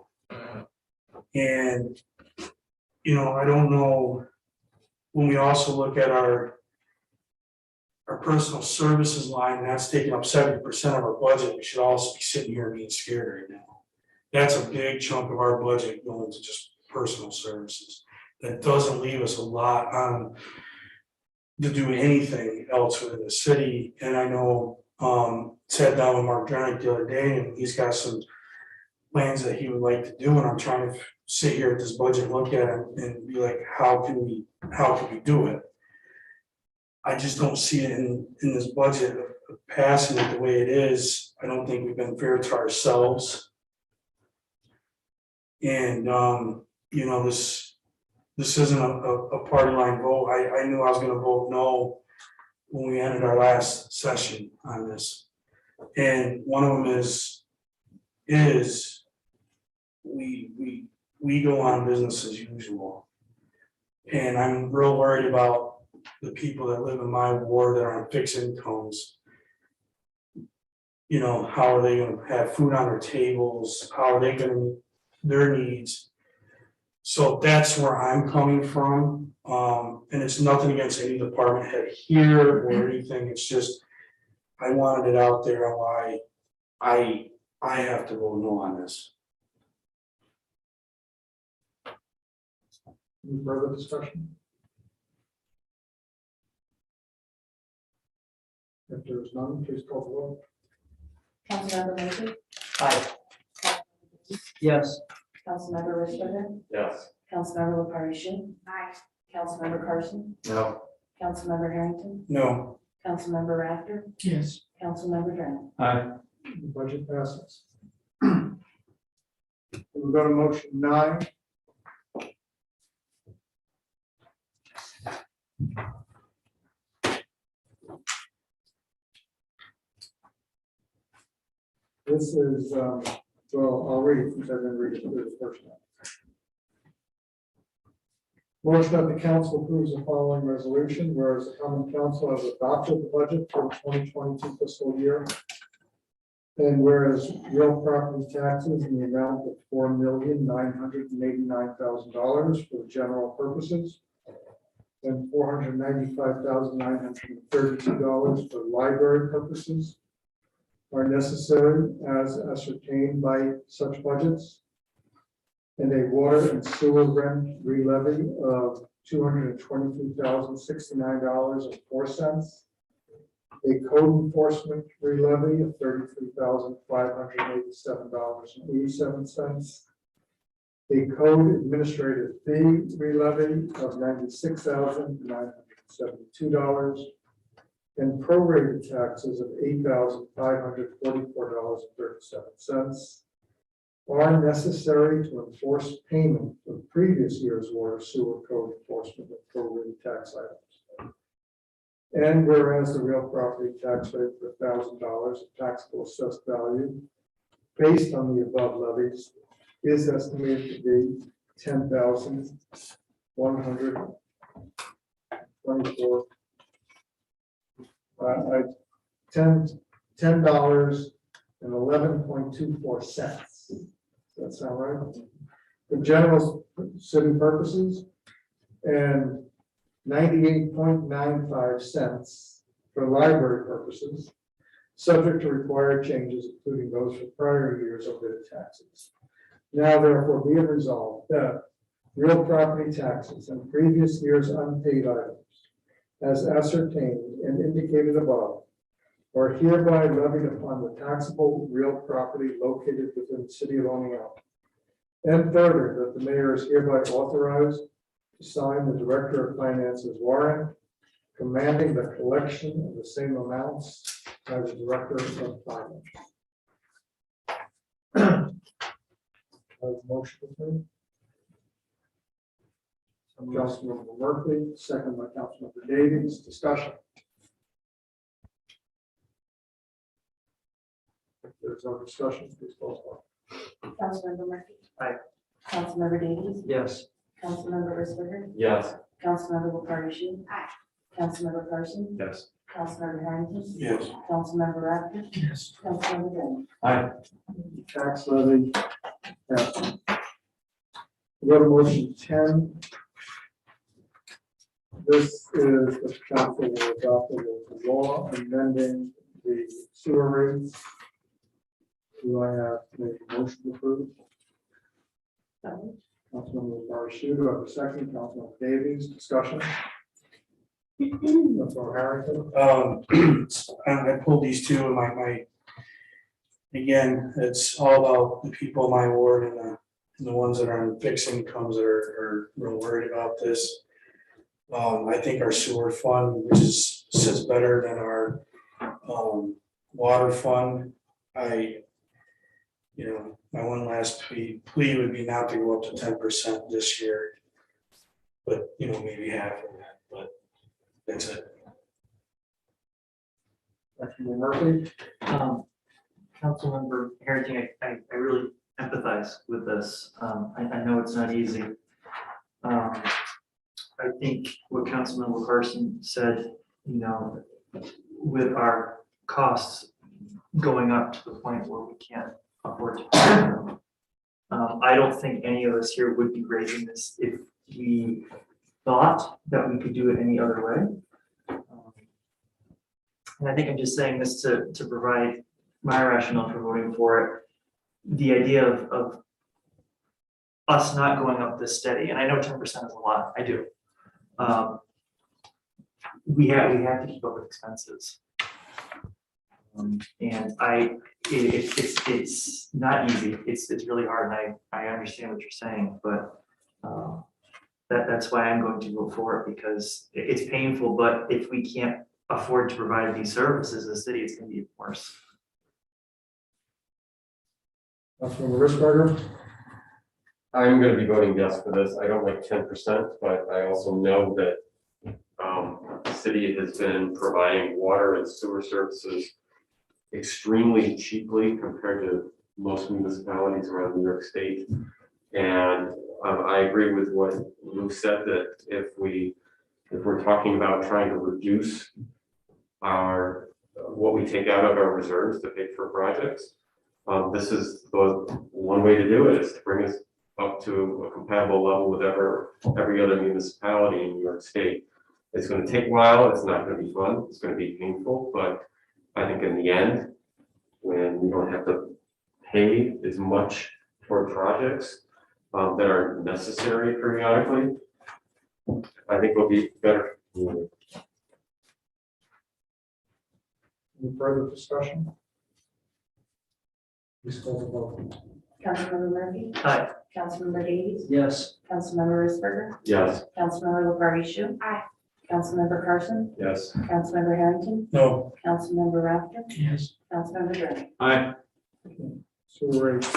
And, you know, I don't know, when we also look at our personal services line, that's taking up 70% of our budget, we should also be sitting here being scared right now. That's a big chunk of our budget going to just personal services. That doesn't leave us a lot to do anything else within the city. And I know, sat down with Mark Drenick the other day, and he's got some plans that he would like to do, and I'm trying to sit here at this budget, look at it, and be like, how can we do it? I just don't see it in this budget of passing it the way it is. I don't think we've been fair to ourselves. And, you know, this isn't a party line vote. I knew I was gonna vote no when we ended our last session on this. And one of them is we go on business as usual. And I'm real worried about the people that live in my ward that are on fixed incomes. You know, how are they gonna have food on their tables? How are they gonna meet their needs? So that's where I'm coming from. And it's nothing against any department head here or anything. It's just, I wanted it out there why I have to vote no on this.
Any further discussion? If there's none, please call the roll.
Councilmember Murphy?
Aye. Yes.
Councilmember Richardson?
Yes.
Councilmember LaParishine?
Aye.
Councilmember Carson?
No.
Councilmember Harrington?
No,
Councilmember Rafter?
Yes,
Councilmember Drenick?
Aye.
The budget passes. We'll go to motion 9. This is, well, I'll read it since I've been reading it first time. Motion that the council approves the following resolution, whereas the common council has adopted the budget for the 2022 fiscal year. And whereas real property taxes in the amount of $4,989,000 for general purposes and $495,932 for library purposes are necessary as ascertained by such budgets. And a water and sewer rent re-levy of $222,069.04. A code enforcement re-levy of $33,587.87. A code administrative fee re-levy of $96,972. And prorated taxes of $8,544.37. are necessary to enforce payment of previous year's water sewer code enforcement of property tax items. And whereas the real property tax rate for $1,000 of taxable assessed value based on the above levies is estimated to be $10,124. $10.11.24. Does that sound right? For general city purposes, and 98.95 cents for library purposes, subject to required changes, including those for prior years of their taxes. Now therefore be it resolved that real property taxes and previous year's unpaid items, as ascertained and indicated above, are hereby levied upon the taxable real property located within the city of Oneonta. And further, that the mayor is hereby authorized to sign the Director of Finance's warrant commanding the collection of the same amounts as the Director of Finance. Motion approved. Councilmember Murphy, second by Councilmember Davies. Discussion. If there's no discussion, please call for.
Councilmember Murphy.
Aye.
Councilmember Davies.
Yes.
Councilmember Risberger.
Yes.
Councilmember LaFarge.
Aye.
Councilmember Carson.
Yes.
Councilmember Harrington.
Yes.
Councilmember Raptor.
Yes.
Councilmember Graham.
Tax levy. Passed. We go to motion 10. This is the council will adopt the law amending the sewer rates. Do I have to make a motion to approve? Councilmember LaFarge, do I have a second? Councilmember Davies, discussion. Councilmember Harrington.
I pulled these two and again, it's all about the people in my ward and the ones that are on fixed incomes that are real worried about this. I think our sewer fund, which sits better than our water fund. My one last plea would be not to go up to 10% this year. But, maybe half of that, but that's it.
Councilmember Murphy.
Councilmember Harrington, I really empathize with this. I know it's not easy. I think what Councilmember Carson said, with our costs going up to the point where we can't afford to pay them. I don't think any of us here would be raising this if we thought that we could do it any other way. And I think I'm just saying this to provide my rationale for voting for it. The idea of us not going up this steady, and I know 10% is a lot, I do. We have to keep up with expenses. And it's not easy, it's really hard, and I understand what you're saying, but that's why I'm going to vote for it, because it's painful, but if we can't afford to provide these services in the city, it's gonna be worse.
Councilmember Risberger.
I'm going to be voting yes for this. I don't like 10%, but I also know that the city has been providing water and sewer services extremely cheaply compared to most municipalities around New York State. And I agree with what Lou said, that if we're talking about trying to reduce what we take out of our reserves to pay for projects, this is the one way to do it, is to bring us up to a compatible level with every other municipality in New York State. It's going to take a while. It's not going to be fun. It's going to be painful, but I think in the end, when we don't have to pay as much for projects that are necessary periodically, I think we'll be better.
Any further discussion? Please call the vote.
Councilmember Murphy.
Aye.
Councilmember Davies.
Yes.
Councilmember Risberger.
Yes.
Councilmember LaFarge.
Aye.
Councilmember Carson.
Yes.
Councilmember Harrington.
No.
Councilmember Raptor.
Yes.
Councilmember Graham.
Aye.
Sewer rates.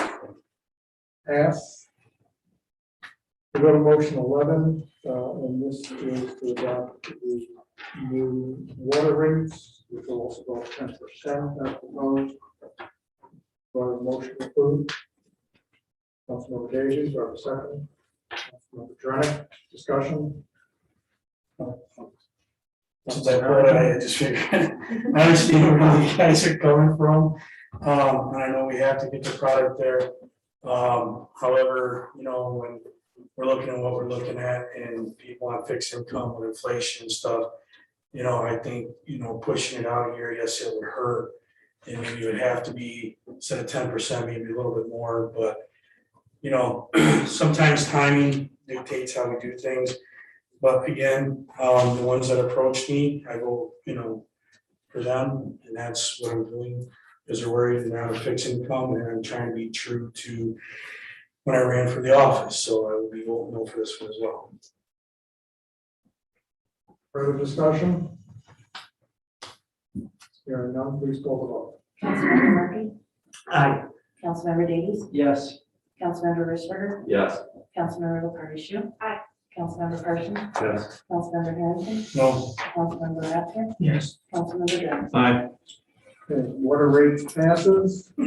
pass. We go to motion 11, and this is to adopt the new water rates, which will also go up 10% as proposed. Do I have a motion approved? Councilmember Davies, do I have a second? Councilmember Drennan, discussion?
Since I heard it, I just figured, I understand where you guys are coming from. And I know we have to get the product there. However, you know, when we're looking at what we're looking at and people on fixed income with inflation and stuff, you know, I think, you know, pushing it out here, yes, it would hurt. And maybe it would have to be, instead of 10%, maybe a little bit more, but, you know, sometimes timing dictates how we do things. But again, the ones that approach me, I go, you know, for them, and that's what I'm doing, because they're worried around a fixed income, and I'm trying to be true to when I ran for the office, so I will be voting no for this one as well.
Further discussion? Hearing none, please call the vote.
Councilmember Murphy?
Aye.
Councilmember Davies?
Yes.
Councilmember Risberger?
Yes.
Councilmember LaFarge.
Aye.
Councilmember Carson?
Yes.
Councilmember Harrington?
No.
Councilmember Raptor?
Yes.
Councilmember Jones?
Aye.
Okay, water rates passes. We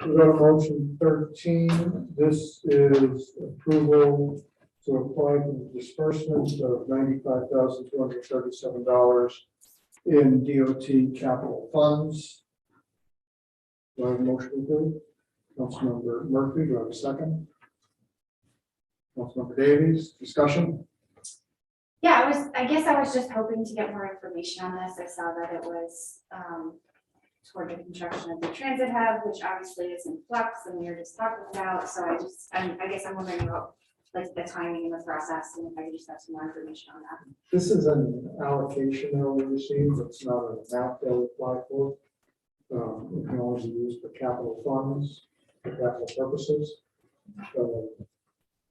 go to motion 13. This is approval to apply for the disbursement of $95,237 in DOT capital funds. Do I have a motion approved? Councilmember Murphy, do I have a second? Councilmember Davies, discussion?
Yeah, I guess I was just hoping to get more information on this. I saw that it was toward the construction of the transit hub, which obviously is in flux and we were just talking about. So I guess I'm wondering about like the timing and the process, and if I could just have some more information on that.
This is an allocation that we received. It's not an amount that we apply for. It can only be used for capital funds, for capital purposes.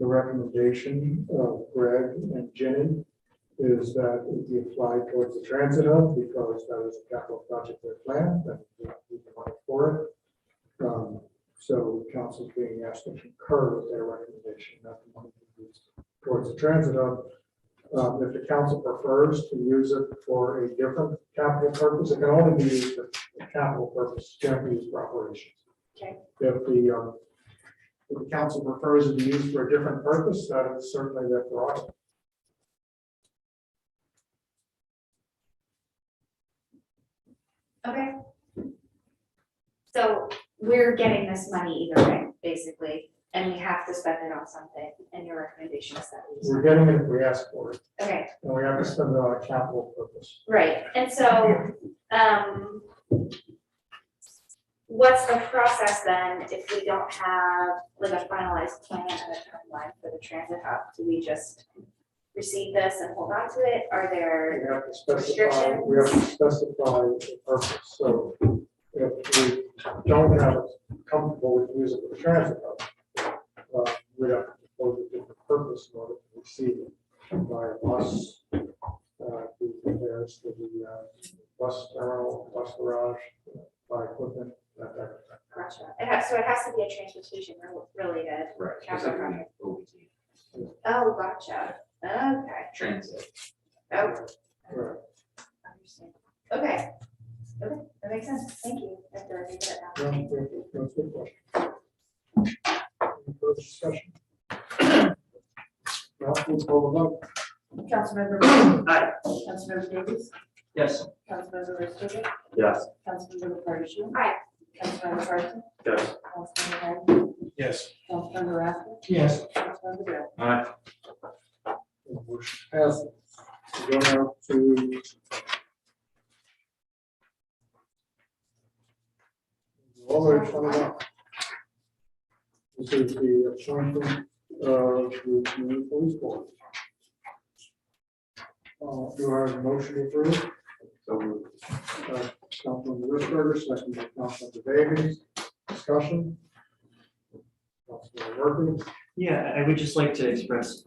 The recommendation of Greg and Jenny is that it be applied towards the transit hub because that is a capital project they planned and we need the money for it. So council is being asked to concur with their recommendation that the money be used towards the transit hub. If the council prefers to use it for a different capital purpose, it can only be used for a capital purpose, can't be used for operations.
Okay.
If the council prefers it to be used for a different purpose, that is certainly their prerogative.
Okay. So we're getting this money either way, basically, and we have to spend it on something, and your recommendation is that we.
We're getting it if we ask for it,
Okay,
and we have to spend it on a capital purpose.
right, and so, what's the process then if we don't have like a finalized plan and a timeline for the transit hub? Do we just receive this and hold on to it? Are
We
there,
have to specify, the purpose, so if we don't have it comfortable with using it for the transit hub, we'd have to propose a different purpose in order to receive it by a bus, who compares to the bus terminal, bus garage, by equipment, that type of thing.
gotcha, so it has to be a transportation related
Right.
capital project. Oh, gotcha, okay,
Transit.
oh,
Right.
understand, okay, that makes sense, thank you. I feel like I get it now.
That's a good question. Any further discussion? Well, we'll call the vote.
Councilmember Murphy?
Aye.
Councilmember Davies?
Yes.
Councilmember Risberger?
Yes.
Councilmember LaFarge?
Aye.
Councilmember Carson?
Yes.
Councilmember Harrington?
Yes.
Councilmember Raptor?
Yes.
Councilmember Jones?
Aye.
Motion passes. We go now to all the way to 21. This is the appointment of the community police board. Do I have a motion to approve?
So moved.
Councilmember Risberger, second by Councilmember Davies. Discussion? Councilmember Murphy?
Yeah, I would just like to express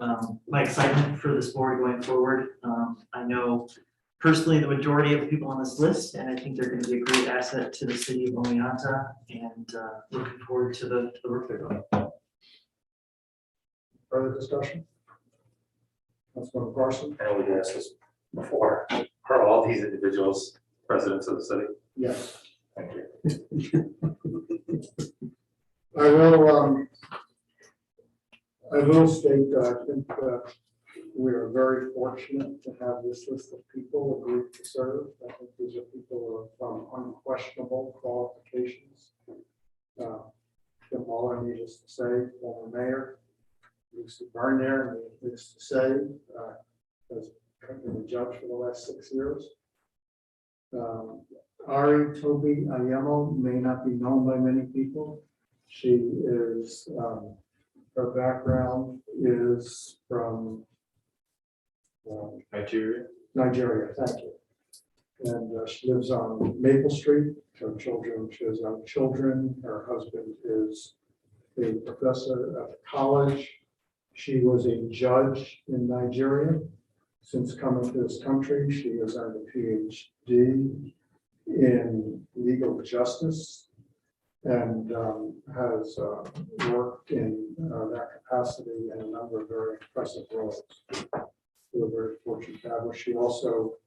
my excitement for this board going forward. I know personally the majority of the people on this list, and I think they're going to be a great asset to the city of Oneonta, and looking forward to the work they're doing.
Further discussion? Councilmember Porkerson?
I know we asked this before. Are all these individuals residents of the city?
Yes.
Thank you.
I will state that I think that we are very fortunate to have this list of people agree to serve. I think these are people from unquestionable qualifications. Jim Waller, needless to say, former mayor, used to burn there, and he used to say, has been a judge for the last 6 years. Ari Toby Ayemo may not be known by many people. She is, her background is from
Nigeria.
Nigeria, thank you. And she lives on Maple Street. Her children, she has young children. Her husband is a professor at college. She was a judge in Nigeria. Since coming to this country, she has earned a PhD in legal justice and has worked in that capacity in a number of very impressive roles. We're very fortunate to have her. She also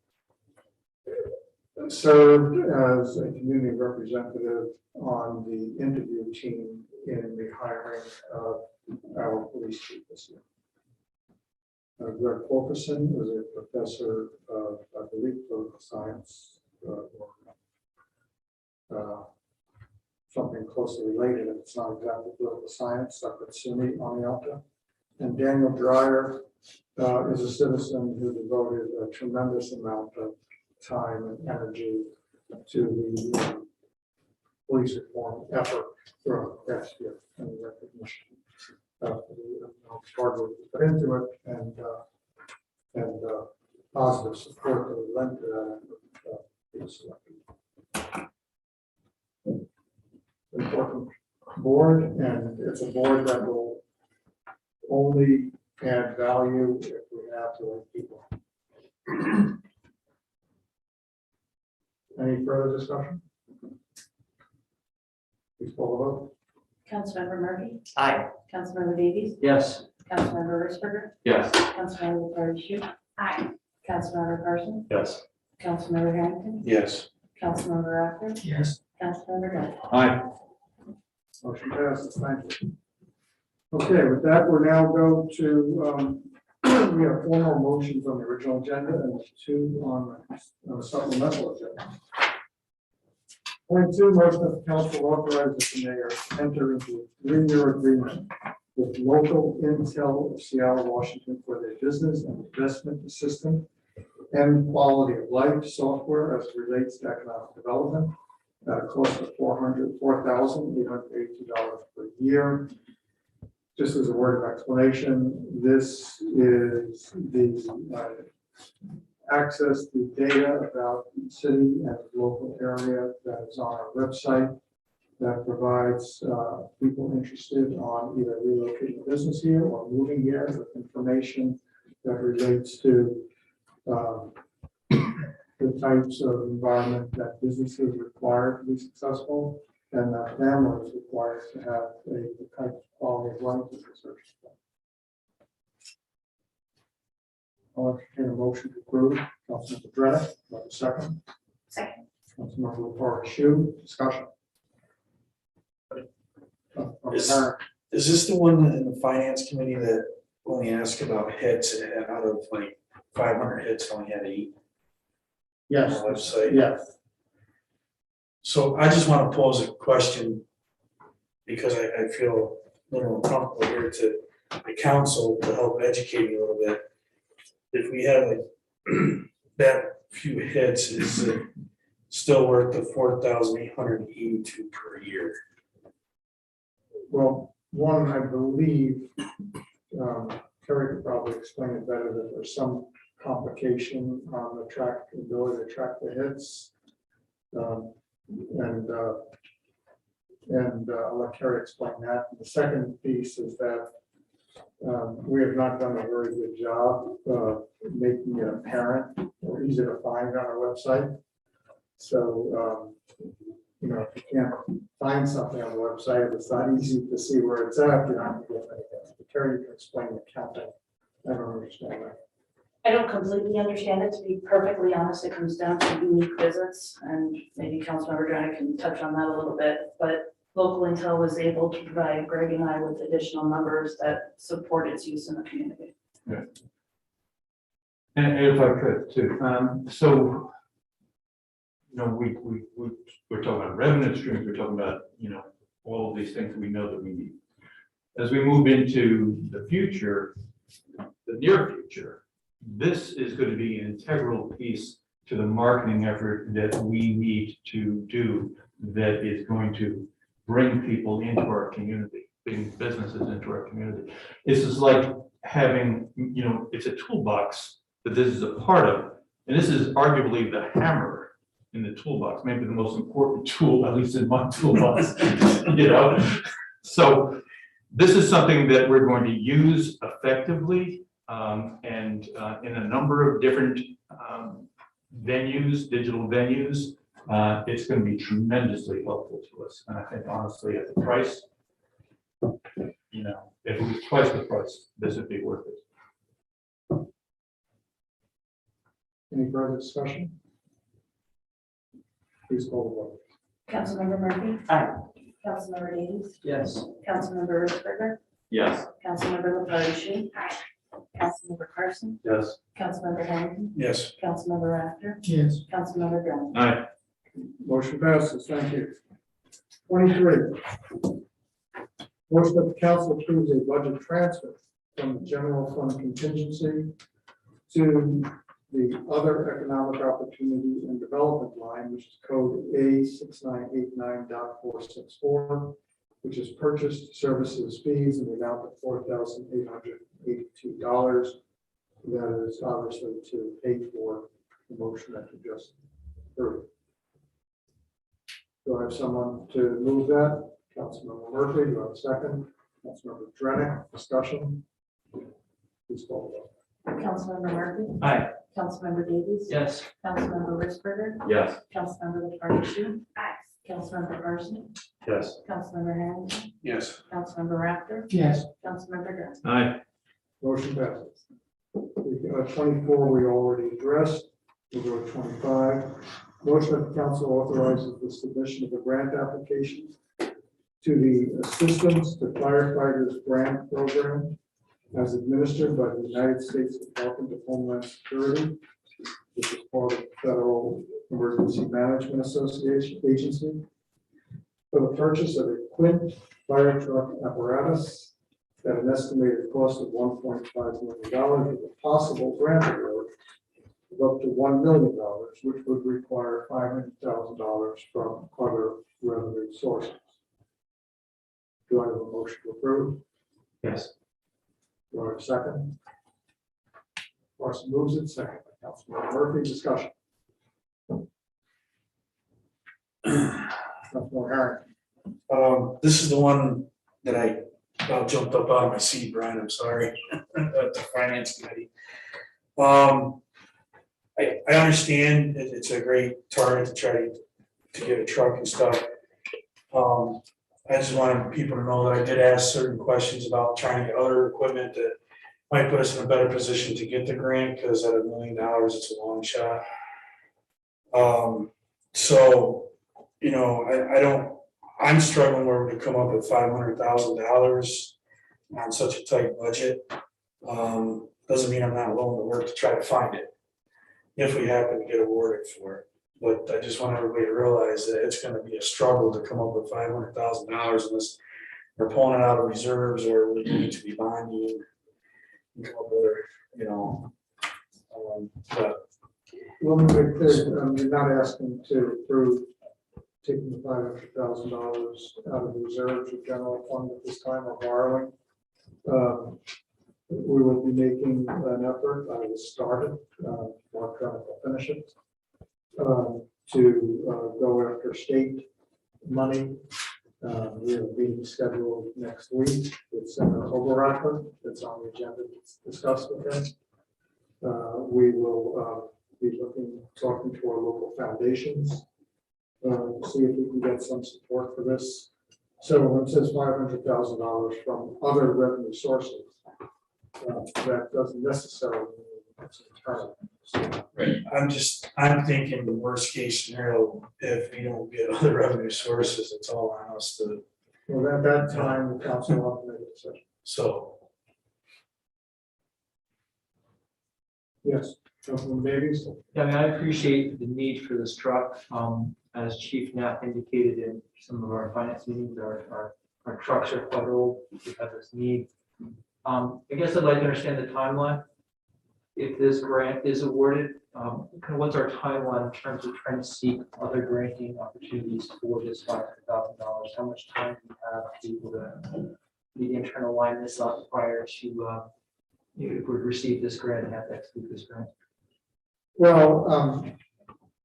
served as a community representative on the interview team in the hiring of our police chief this year. Greg Porkerson is a professor of, I believe, political science, or something closely related, if it's not exactly political science, up at SUNY on the Alta. And Daniel Dreyer is a citizen who devoted a tremendous amount of time and energy to the police reform effort throughout the past year, and the recognition of the hard work put into it, and positive support that we lent to that effort, being selected. Important board, and it's a board that will only add value if we have the right people. Any further discussion? Please call the vote.
Councilmember Murphy?
Aye.
Councilmember Davies?
Yes.
Councilmember Risberger?
Yes.
Councilmember Carter,
Aye.
Councilmember Carson?
Yes.
Councilmember Harrington?
Yes.
Councilmember Rathor?
Yes.
Councilmember Dodd?
Aye.
Motion passes. Thank you. Okay, with that, we're now going to, we have 4 more motions on the original agenda and 2 on the supplemental agenda. Point 2, motion of the council authorizes the mayor to enter into a 3-year agreement with local Intel of Seattle, Washington for their business and investment assistance and quality of life software as it relates to economic development at a cost of $4,882 per year. Just as a word of explanation, this is the access to data about the city and local area that is on our website that provides people interested on either relocating a business here or moving here with information that relates to the types of environment that businesses require to be successful and that families require to have the type of quality of life that research. I'll entertain a motion to approve. Councilmember Dreddick, do I have a second?
Second.
Councilmember LaFarge, discussion.
Is this the one in the finance committee that only asked about hits and out of like 500 hits only had 8
Yes.
on the website?
Yes.
So I just want to pose a question because I feel a little uncomfortable here to the council to help educate me a little bit. If we have like that few hits, is it still worth the $4,882 per year?
Well, one, I believe, Terry could probably explain it better, that there's some complication on the ability to track the hits. I'll let Terry explain that. The second piece is that we have not done a very good job of making it apparent or easy to find on our website. So, if you can't find something on the website, it's not easy to see where it's at. You don't have to get anything. Terry, you can explain the counting. I don't understand that.
I don't completely understand it, to be perfectly honest. It comes down to unique visits, and maybe Councilmember Joanna can touch on that a little bit, but local intel was able to provide Greg and I with additional numbers that support its use in the community.
And if I could too, so, you know, we're talking about revenue streams, we're talking about, you know, all of these things we know that we need. As we move into the future, the near future, this is going to be an integral piece to the marketing effort that we need to do that is going to bring people into our community, bring businesses into our community. This is like having, you know, it's a toolbox that this is a part of, and this is arguably the hammer in the toolbox, maybe the most important tool, at least in my toolbox, you know? So this is something that we're going to use effectively and in a number of different venues, digital venues. It's going to be tremendously helpful to us. And I think honestly, at the price, you know, if it was twice the price, this would be worth it.
Any further discussion? Please call the vote.
Councilmember Murphy?
Aye.
Councilmember Davies?
Yes.
Councilmember Risberger?
Yes.
Councilmember LaFarge?
Aye.
Councilmember Carson?
Yes.
Councilmember Harrington?
Yes.
Councilmember Rafter?
Yes.
Councilmember Graham?
Aye.
Motion passes. Thank you. 23. Motion that the council approves a budget transfer from the general fund contingency to the other economic opportunity and development line, which is code A6989.464, which is purchased services fees in the amount of $4,882. That is obviously to pay for the motion that you just heard. Do I have someone to move that? Councilmember Murphy, do I have a second? Councilmember Drennick, discussion? Please call the vote.
Councilmember Murphy?
Aye.
Councilmember Davies?
Yes.
Councilmember Risberger?
Yes.
Councilmember LaFarge?
Aye.
Councilmember Carson?
Yes.
Councilmember Harrington?
Yes.
Councilmember Rafter?
Yes.
Councilmember Graham?
Aye.
Motion passes. 24, we already addressed. We'll go to 25. Motion that the council authorizes the submission of a grant application to the Assistance to Firefighters Grant Program as administered by the United States Department of Homeland Security, which is part of the Federal Emergency Management Association Agency, for the purchase of a Quint fire truck apparatus at an estimated cost of $1.5 million with a possible grant award of up to $1 million, which would require $500,000 from other revenue sources. Do I have a motion to approve?
Yes.
Do I have a second? Carson moves it, second by Councilmember Murphy, discussion. Councilmember Harrington.
This is the one that I about jumped up out of my seat, Brian, I'm sorry, at the finance committee. I understand that it's a great target to try to get a truck and stuff. I just wanted people to know that I did ask certain questions about trying to get other equipment that might put us in a better position to get the grant, because at $1 million, it's a long shot. So, you know, I'm struggling where we could come up with $500,000 on such a tight budget. Doesn't mean I'm not willing to work to try to find it if we happen to get awarded for it. But I just want everybody to realize that it's going to be a struggle to come up with $500,000 unless we're pulling it out of reserves or we need to be bonding. You know, but
Let me make clear, you're not asking to approve taking the $500,000 out of reserves or general fund at this time or borrowing. We will be making an effort, I will start it, Mark Trump will finish it, to go after state money. We have a meeting scheduled next week with Senator Oberacker. That's on the agenda to discuss with him. We will be talking to our local foundations to see if we can get some support for this. So when it says $500,000 from other revenue sources, that doesn't necessarily mean it's internal.
I'm thinking the worst case scenario, if we don't get other revenue sources, it's all on us to,
Well, at that time, the council will have to make a decision.
so.
Yes, Councilman Davies?
Yeah, I mean, I appreciate the need for this truck. As Chief Knapp indicated in some of our finance meetings, our trucks are quite old, we have this need. I guess I'd like to understand the timeline. If this grant is awarded, kind of what's our timeline in terms of trying to seek other granting opportunities for this $500,000? How much time do we have to be able to the internal line this up prior to, if we receive this grant and have to execute this grant?
Well,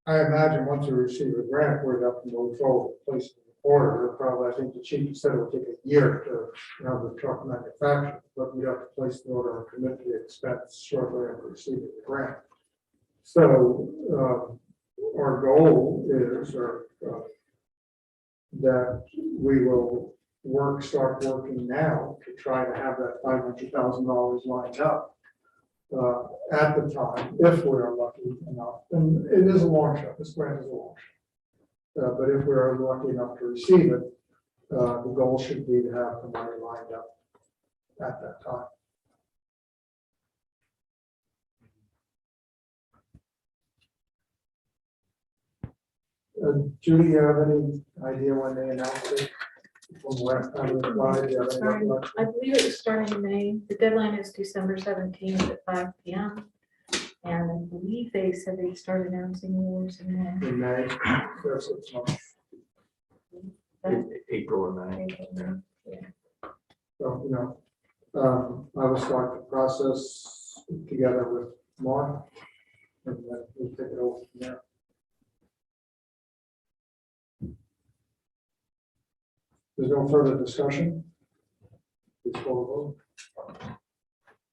I imagine once we receive a grant, we're going to move forward, place the order. Probably, I think the chief said it would take a year to have the truck manufactured, but we have to place the order and commit to the expense shortly after receiving the grant. So, our goal is, that we will start working now to try to have that $500,000 lined up. At the time, if we are lucky enough, and it is a long shot, this grant is a long shot. But if we are lucky enough to receive it, the goal should be to have the money lined up at that time. Judy, you have any idea when they announced it? From last time we applied, you have any recollection?
I believe it was starting in May. The deadline is December 17th at 5 p.m. And I believe they said they started announcing awards in May.
In May, that's what's on.
April and May.
So, I will start the process together with Mark, and then we'll take it over from there. There's no further discussion. Please call the vote.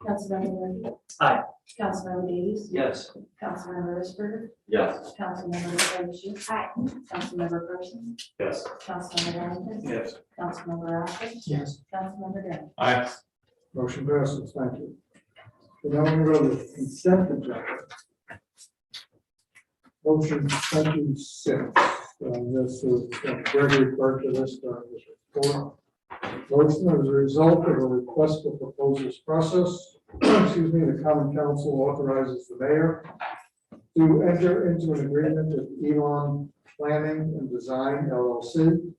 Councilmember Murphy?
Aye.
Councilmember Davies?
Yes.
Councilmember Risberger?
Yes.
Councilmember Frenchie?
Aye.
Councilmember Person?
Yes.
Councilmember Darrington?
Yes.
Councilmember Ashley?
Yes.
Councilmember Grant?
Aye.
Motion passes. Thank you. So now we go to the consent agenda. Motion 26. This is Gregory referred to this during his report. Motion as a result of a request for proposals process. Excuse me, the common council authorizes the mayor to enter into an agreement with Elon Planning and Design LLC,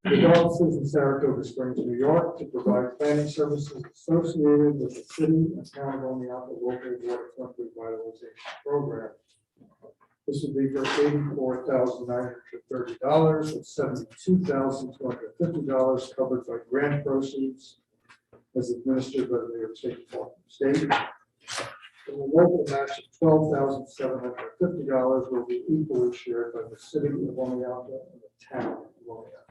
with offices in Saratoga Springs, New York, to provide planning services associated with the city and town of Oneonta local waterfront revitalization program. This would be for $84,930, with $72,250 covered by grant proceeds as administered by the New York State Department of State. And the local match of $12,750 will be equally shared by the city of Oneonta and the town of Oneonta.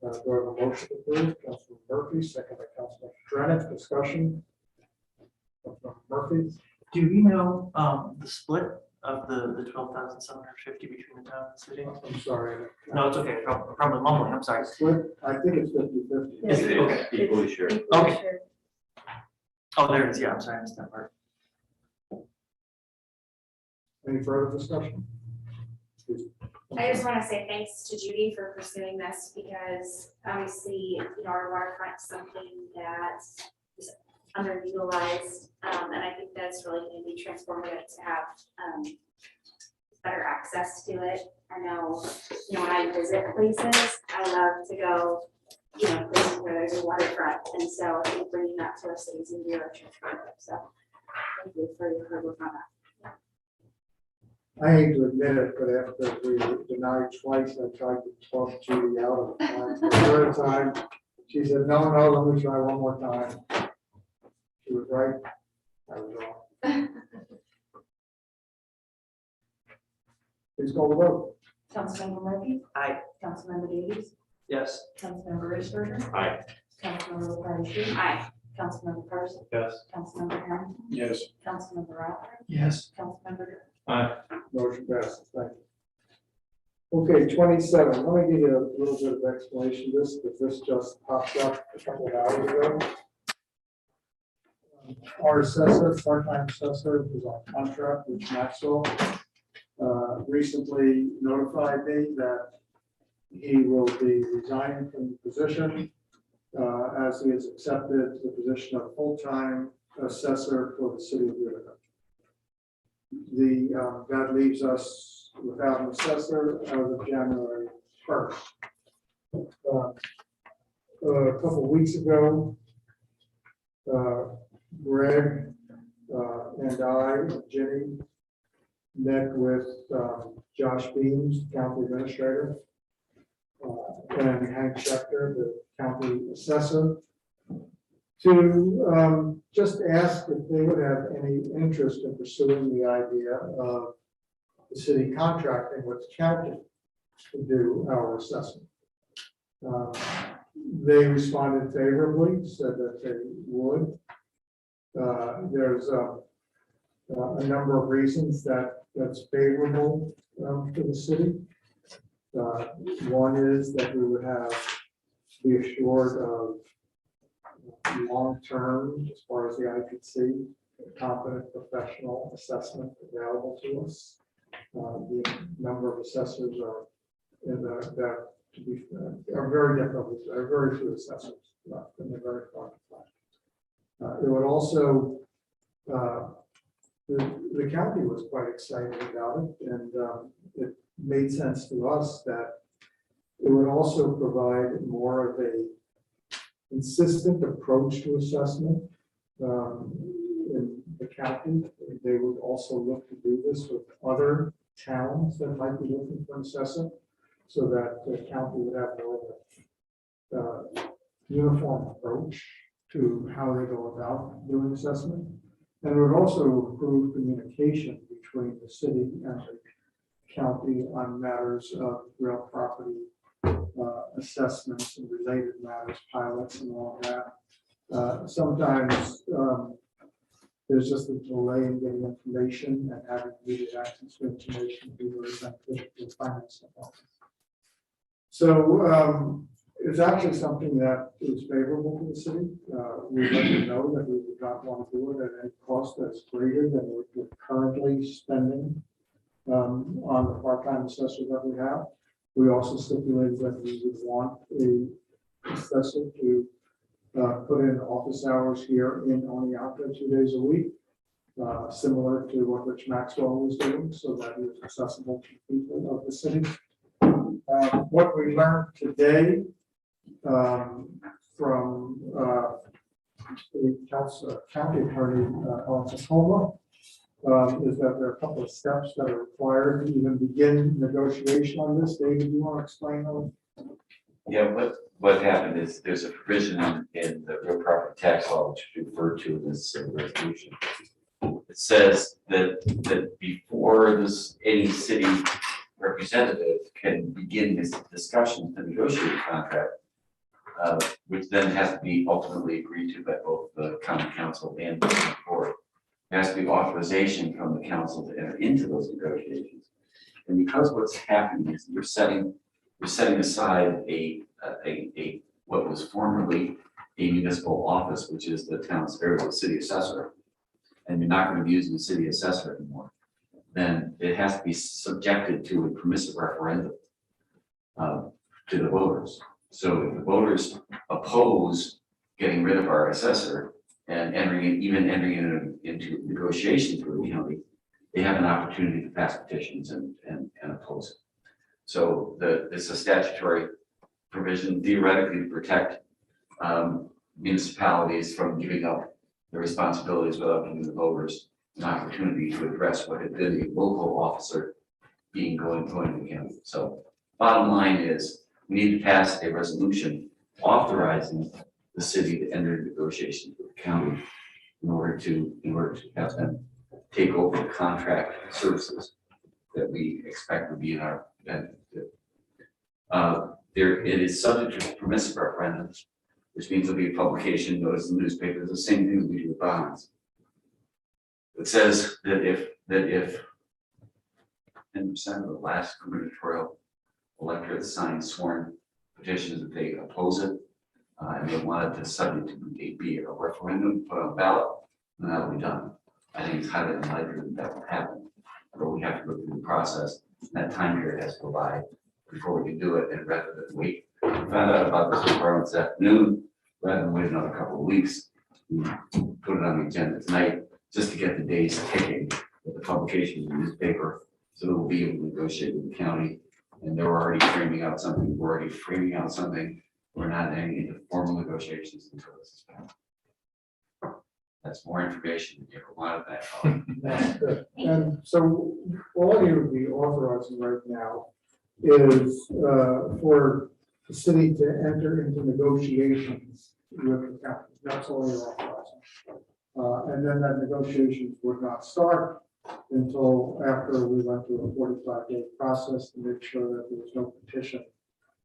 Do I have a motion to approve? Councilman Murphy, second by Councilman Drennan. Discussion. Councilman Murphy.
Do we know the split of the 12,750 between the town and the city?
I'm sorry.
No, it's okay. Probably mumbling. I'm sorry.
Split, I think it's 50-50.
Is it? Okay.
Equally shared.
Okay. Oh, there it is. Yeah, I'm sorry. I missed that part.
Any further discussion? Please.
I just want to say thanks to Judy for pursuing this because obviously, our waterfront is something that is underutilized. And I think that's really going to be transformative to have better access to it. I know, when I visit places, I love to go, places where there's a waterfront. And so I think bringing that to our cities and do transformative. So thank you for your hard work on that.
I hate to admit it, but after we were denied twice, I tried to talk Judy out of it. The third time, she said, no, let me try one more time. She was right. I was wrong. Please call the vote.
Councilmember Murphy?
Aye.
Councilmember Davies?
Yes.
Councilmember Risberger?
Aye.
Councilmember Frenchie?
Aye.
Councilmember Person?
Yes.
Councilmember Harrington?
Yes.
Councilmember Rattler?
Yes.
Councilmember Grant?
Aye.
Motion passes. Thank you. Okay, 27, let me give you a little bit of explanation of this, because this just popped up a couple of hours ago. Our assessor, part-time assessor, who's on contract with Maxwell, recently notified me that he will be resigning from the position, as he has accepted the position of full-time assessor for the city of Utica. That leaves us without an assessor as of January 1st. A couple of weeks ago, Greg and I, Jenny, met with Josh Beams, county administrator, and Hank Schechter, the county assessor, to just ask if they would have any interest in pursuing the idea of the city contracting with the county to do our assessment. They responded favorably, said that they would. There's a number of reasons that's favorable to the city. One is that we would be assured of long-term, as far as the eye could see, competent professional assessment available to us. The number of assessors are very difficult. There are very few assessors left, and they're very far left. It would also, the county was quite excited about it, and it made sense to us that it would also provide more of a consistent approach to assessment in the county. They would also look to do this with other towns that might be looking for an assessor, so that the county would have more of a uniform approach to how they go about doing assessment. And it would also improve communication between the city and the county on matters of real property assessments and related matters, pilots and all that. Sometimes there's just a delay in getting information, and having immediate access to information be very beneficial to the finance department. So it's actually something that is favorable to the city. We let them know that we would not want to do it at any cost that's greater than we're currently spending on the part-time assessor that we have. We also stipulated that we would want a assessor to put in office hours here in Oneonta 2 days a week, similar to what Rich Maxwell was doing, so that he was accessible to people of the city. What we learned today from the county attorney on Tacoma is that there are a couple of steps that are required to even begin negotiation on this. David, do you want to explain those?
Yeah, what happened is there's a provision in the real property tax law, which is referred to in this resolution. It says that before any city representative can begin this discussion to negotiate a contract, which then has to be ultimately agreed to by both the county council and the board. There has to be authorization from the council to enter into those negotiations. And because what's happening is you're setting aside what was formerly a municipal office, which is the town's area, the city assessor, and you're not going to be using the city assessor anymore, then it has to be subjected to a permissive referendum to the voters. So if the voters oppose getting rid of our assessor and entering into negotiations with the county, they have an opportunity to pass petitions and oppose it. So it's a statutory provision theoretically to protect municipalities from giving up their responsibilities without giving the voters an opportunity to address what had been a local officer going to the county. So bottom line is we need to pass a resolution authorizing the city to enter into negotiations with the county in order to have them take over the contract services that we expect would be in our benefit. It is subject to permissive referendums, which means there'll be a publication notice in the newspaper. It's the same thing we do with bonds. It says that if 10% of the last gubernatorial electorates sign sworn petitions that they oppose it. And they wanted to subject to be a referendum, put on a ballot, and that'll be done. I think it's highly unlikely that that will happen, but we have to go through the process. That time period has to go by before we can do it, and rather than wait, we found out about this requirement this afternoon, rather than wait another couple of weeks, we put it on the agenda tonight, just to get the days ticking with the publication in the newspaper, so we'll be able to negotiate with the county. And they're already framing out something, we're already framing out something, we're not getting into formal negotiations until this is done. That's more information than you ever wanted that.
That's good. And so all you would be authorizing right now is for the city to enter into negotiations with the county. That's all you're authorizing. And then that negotiations would not start until after we went through a 45-day process to make sure that there was no petition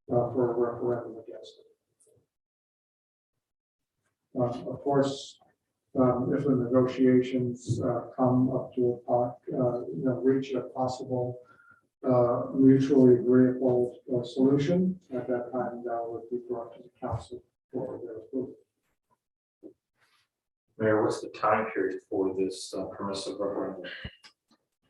for a referendum against it. Of course, if the negotiations come up to reach a possible mutually agreeable solution, at that time that would be brought to the council for their approval.
Mayor, what's the time period for this permissive referendum?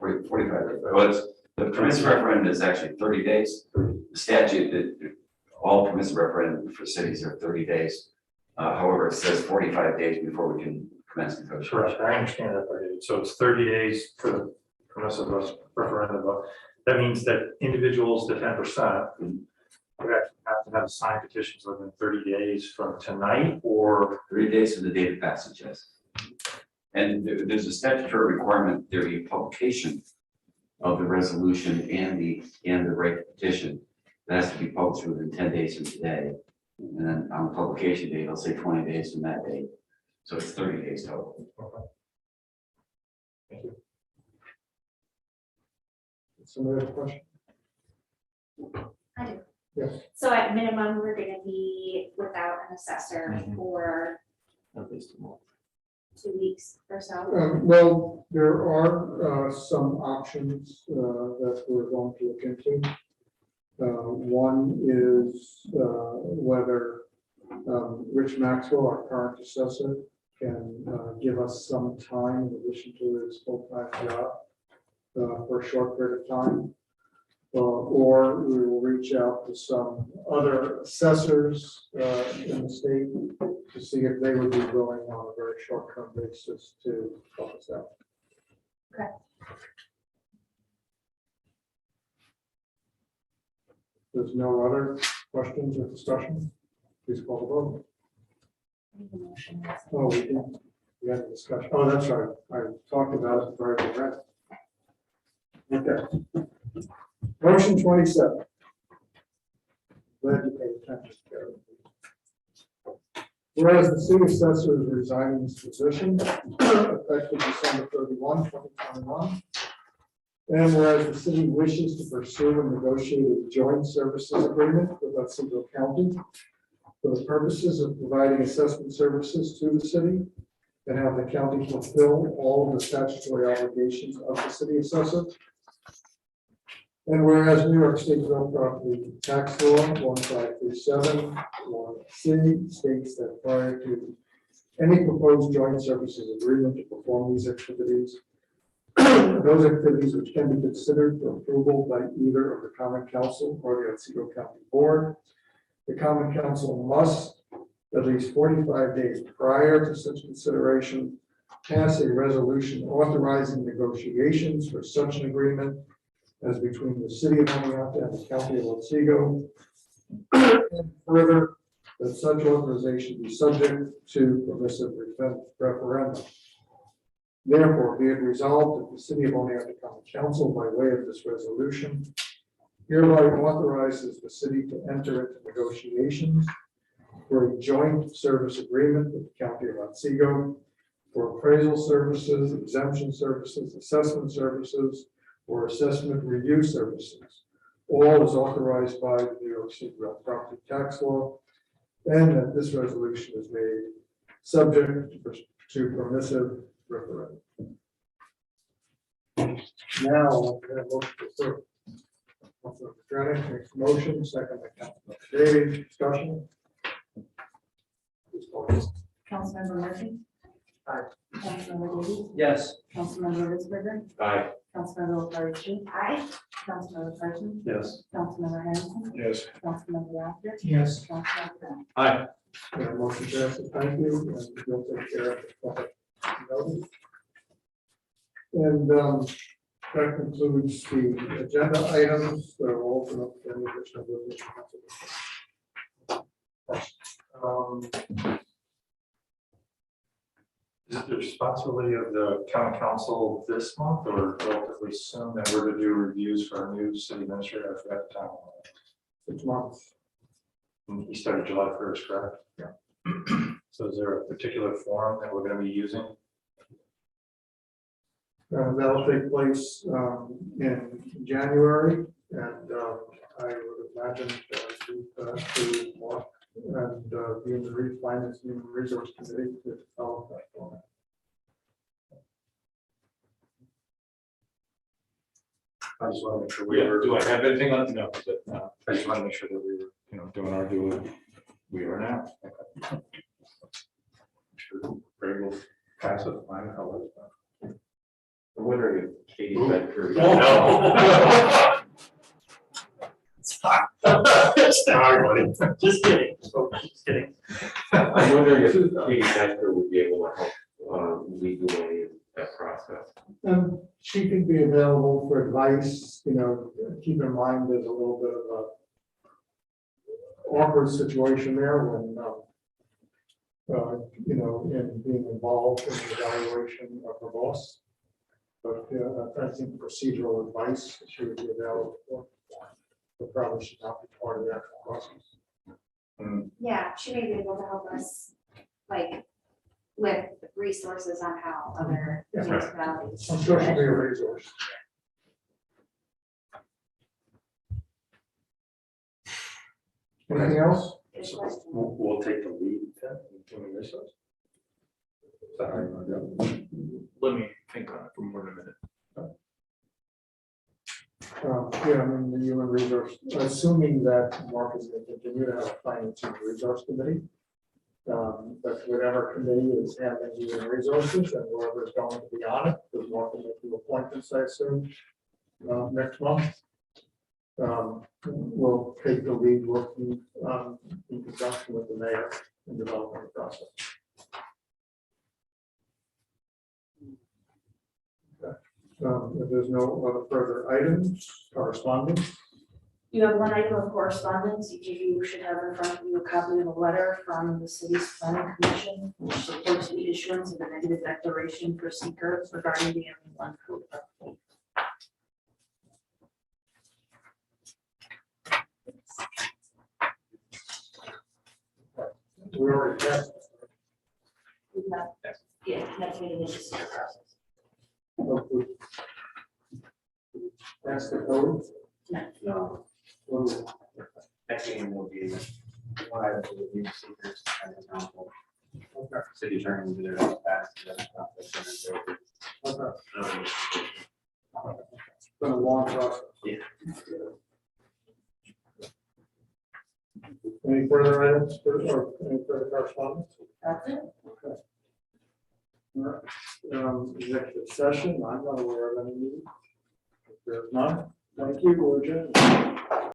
45 days. Well, the permissive referendum is actually 30 days. The statute that all permissive referendum for cities are 30 days. However, it says 45 days before we can commence negotiations.
Correct, I understand that part. So it's 30 days for the permissive referendum vote. That means that individuals, the 10%, would actually have to have signed petitions within 30 days from tonight, or
30 days from the date of passage, yes. And there's a statutory requirement, there be publication of the resolution and the right to petition. That has to be published within 10 days from today. And then on the publication date, I'll say 20 days from that date. So it's 30 days total.
Thank you.
Somebody have a question?
I do.
Yes.
So at minimum, we're gonna be without an assessor for
At least a month.
2 weeks or so.
Well, there are some options that we're going to look into. One is whether Rich Maxwell, our current assessor, can give us some time in addition to his full-time job for a short period of time. Or we will reach out to some other assessors in the state to see if they would be willing on a very short-term basis to help us out.
Okay.
There's no other questions or discussion? Please call the vote. Oh, we didn't. We had a discussion. Oh, that's right. I talked about it before I read it. Okay. Motion 27. Glad you paid attention. Whereas the city assessor is resigning his position effective December 31, 2021. And whereas the city wishes to pursue a negotiated joint services agreement with Otsego County for the purposes of providing assessment services to the city and have the county fulfill all of the statutory obligations of the city assessor. And whereas New York State Real Property Tax Law 1537 1C states that prior to any proposed joint services agreement to perform these activities, those activities which can be considered for approval by either of the Common Council or the Otsego County Board, the Common Council must, at least 45 days prior to such consideration, pass a resolution authorizing negotiations for such an agreement as between the city of Oneonta and the county of Otsego. And further, that such authorization be subject to permissive referendum. Therefore, be it resolved that the city of Oneonta Common Council, by way of this resolution, hereby authorizes the city to enter into negotiations for a joint service agreement with the county of Otsego for appraisal services, exemption services, assessment services, or assessment review services. All is authorized by the New York State Real Property Tax Law, and that this resolution is made subject to permissive referendum. Now, I'm going to vote for Councilor Dranik makes a motion, second by Councilor Daly, discussion. Please call this.
Councilmember Murphy?
Aye.
Councilmember Davies?
Yes.
Councilmember Ritzberger?
Aye.
Councilmember LaFarge?
Aye.
Councilmember Parsons?
Yes.
Councilmember Henderson?
Yes.
Councilmember Raptor?
Yes.
Councilmember Graham?
Aye.
Motion passes, thank you, and you'll take care of the public notice. And that concludes the agenda items, so we'll open up for any additional business.
Is it the responsibility of the county council this month or relatively soon that we're to do reviews for our new city administrator? I forgot the time.
6 months.
And he started July 1st, correct? Yeah. So is there a particular forum that we're going to be using?
That'll take place in January, and I would imagine to Mark and the Human Finance and Human Resource Committee to develop that format.
I just want to make sure
We do I have anything on? No, but,
I just want to make sure that we were, doing our due. We are now. Sure, Greg will pass it. I know how it's
I'm wondering if Katie Bedford.
Sorry, buddy. Just kidding. Just kidding.
I'm wondering if Katie Bedford would be able to help lead the way in that process.
She can be available for advice, keep in mind there's a little bit of a awkward situation there when, in being involved in the evaluation of her boss. But I think procedural advice she would be available for, but probably should not be part of the actual process.
Yeah, she may be able to help us, like, with resources on how other
Yeah.
municipalities.
I'm sure she'll be a resource. Anything else?
Good question.
We'll take the lead then, in human resource. Sorry.
let me think on it for more than a minute.
The human resource, assuming that Mark is going to continue to have a finance and resource committee. But whatever committee is having human resources and whoever is going to be on it, because Mark will make the appointments, I assume, next month. We'll take the lead working in conjunction with the mayor in developing the process. If there's no other further items, correspondence.
You have one item of correspondence. Each of you should have in front of you a copy of a letter from the city's planning commission, which supports the issuance of a negative declaration for seekers regarding the M1 code update.
We already passed.
Yeah, next meeting is just the process.
That's the code.
No, next meeting will be one item for the new seekers and the council. City attorney will be there to pass.
It's been a long process.
Yeah.
Any further items or any further correspondence?
That's it.
Okay. All right. Executive session, I'm not aware of any. If there's none, thank you, we're adjourned.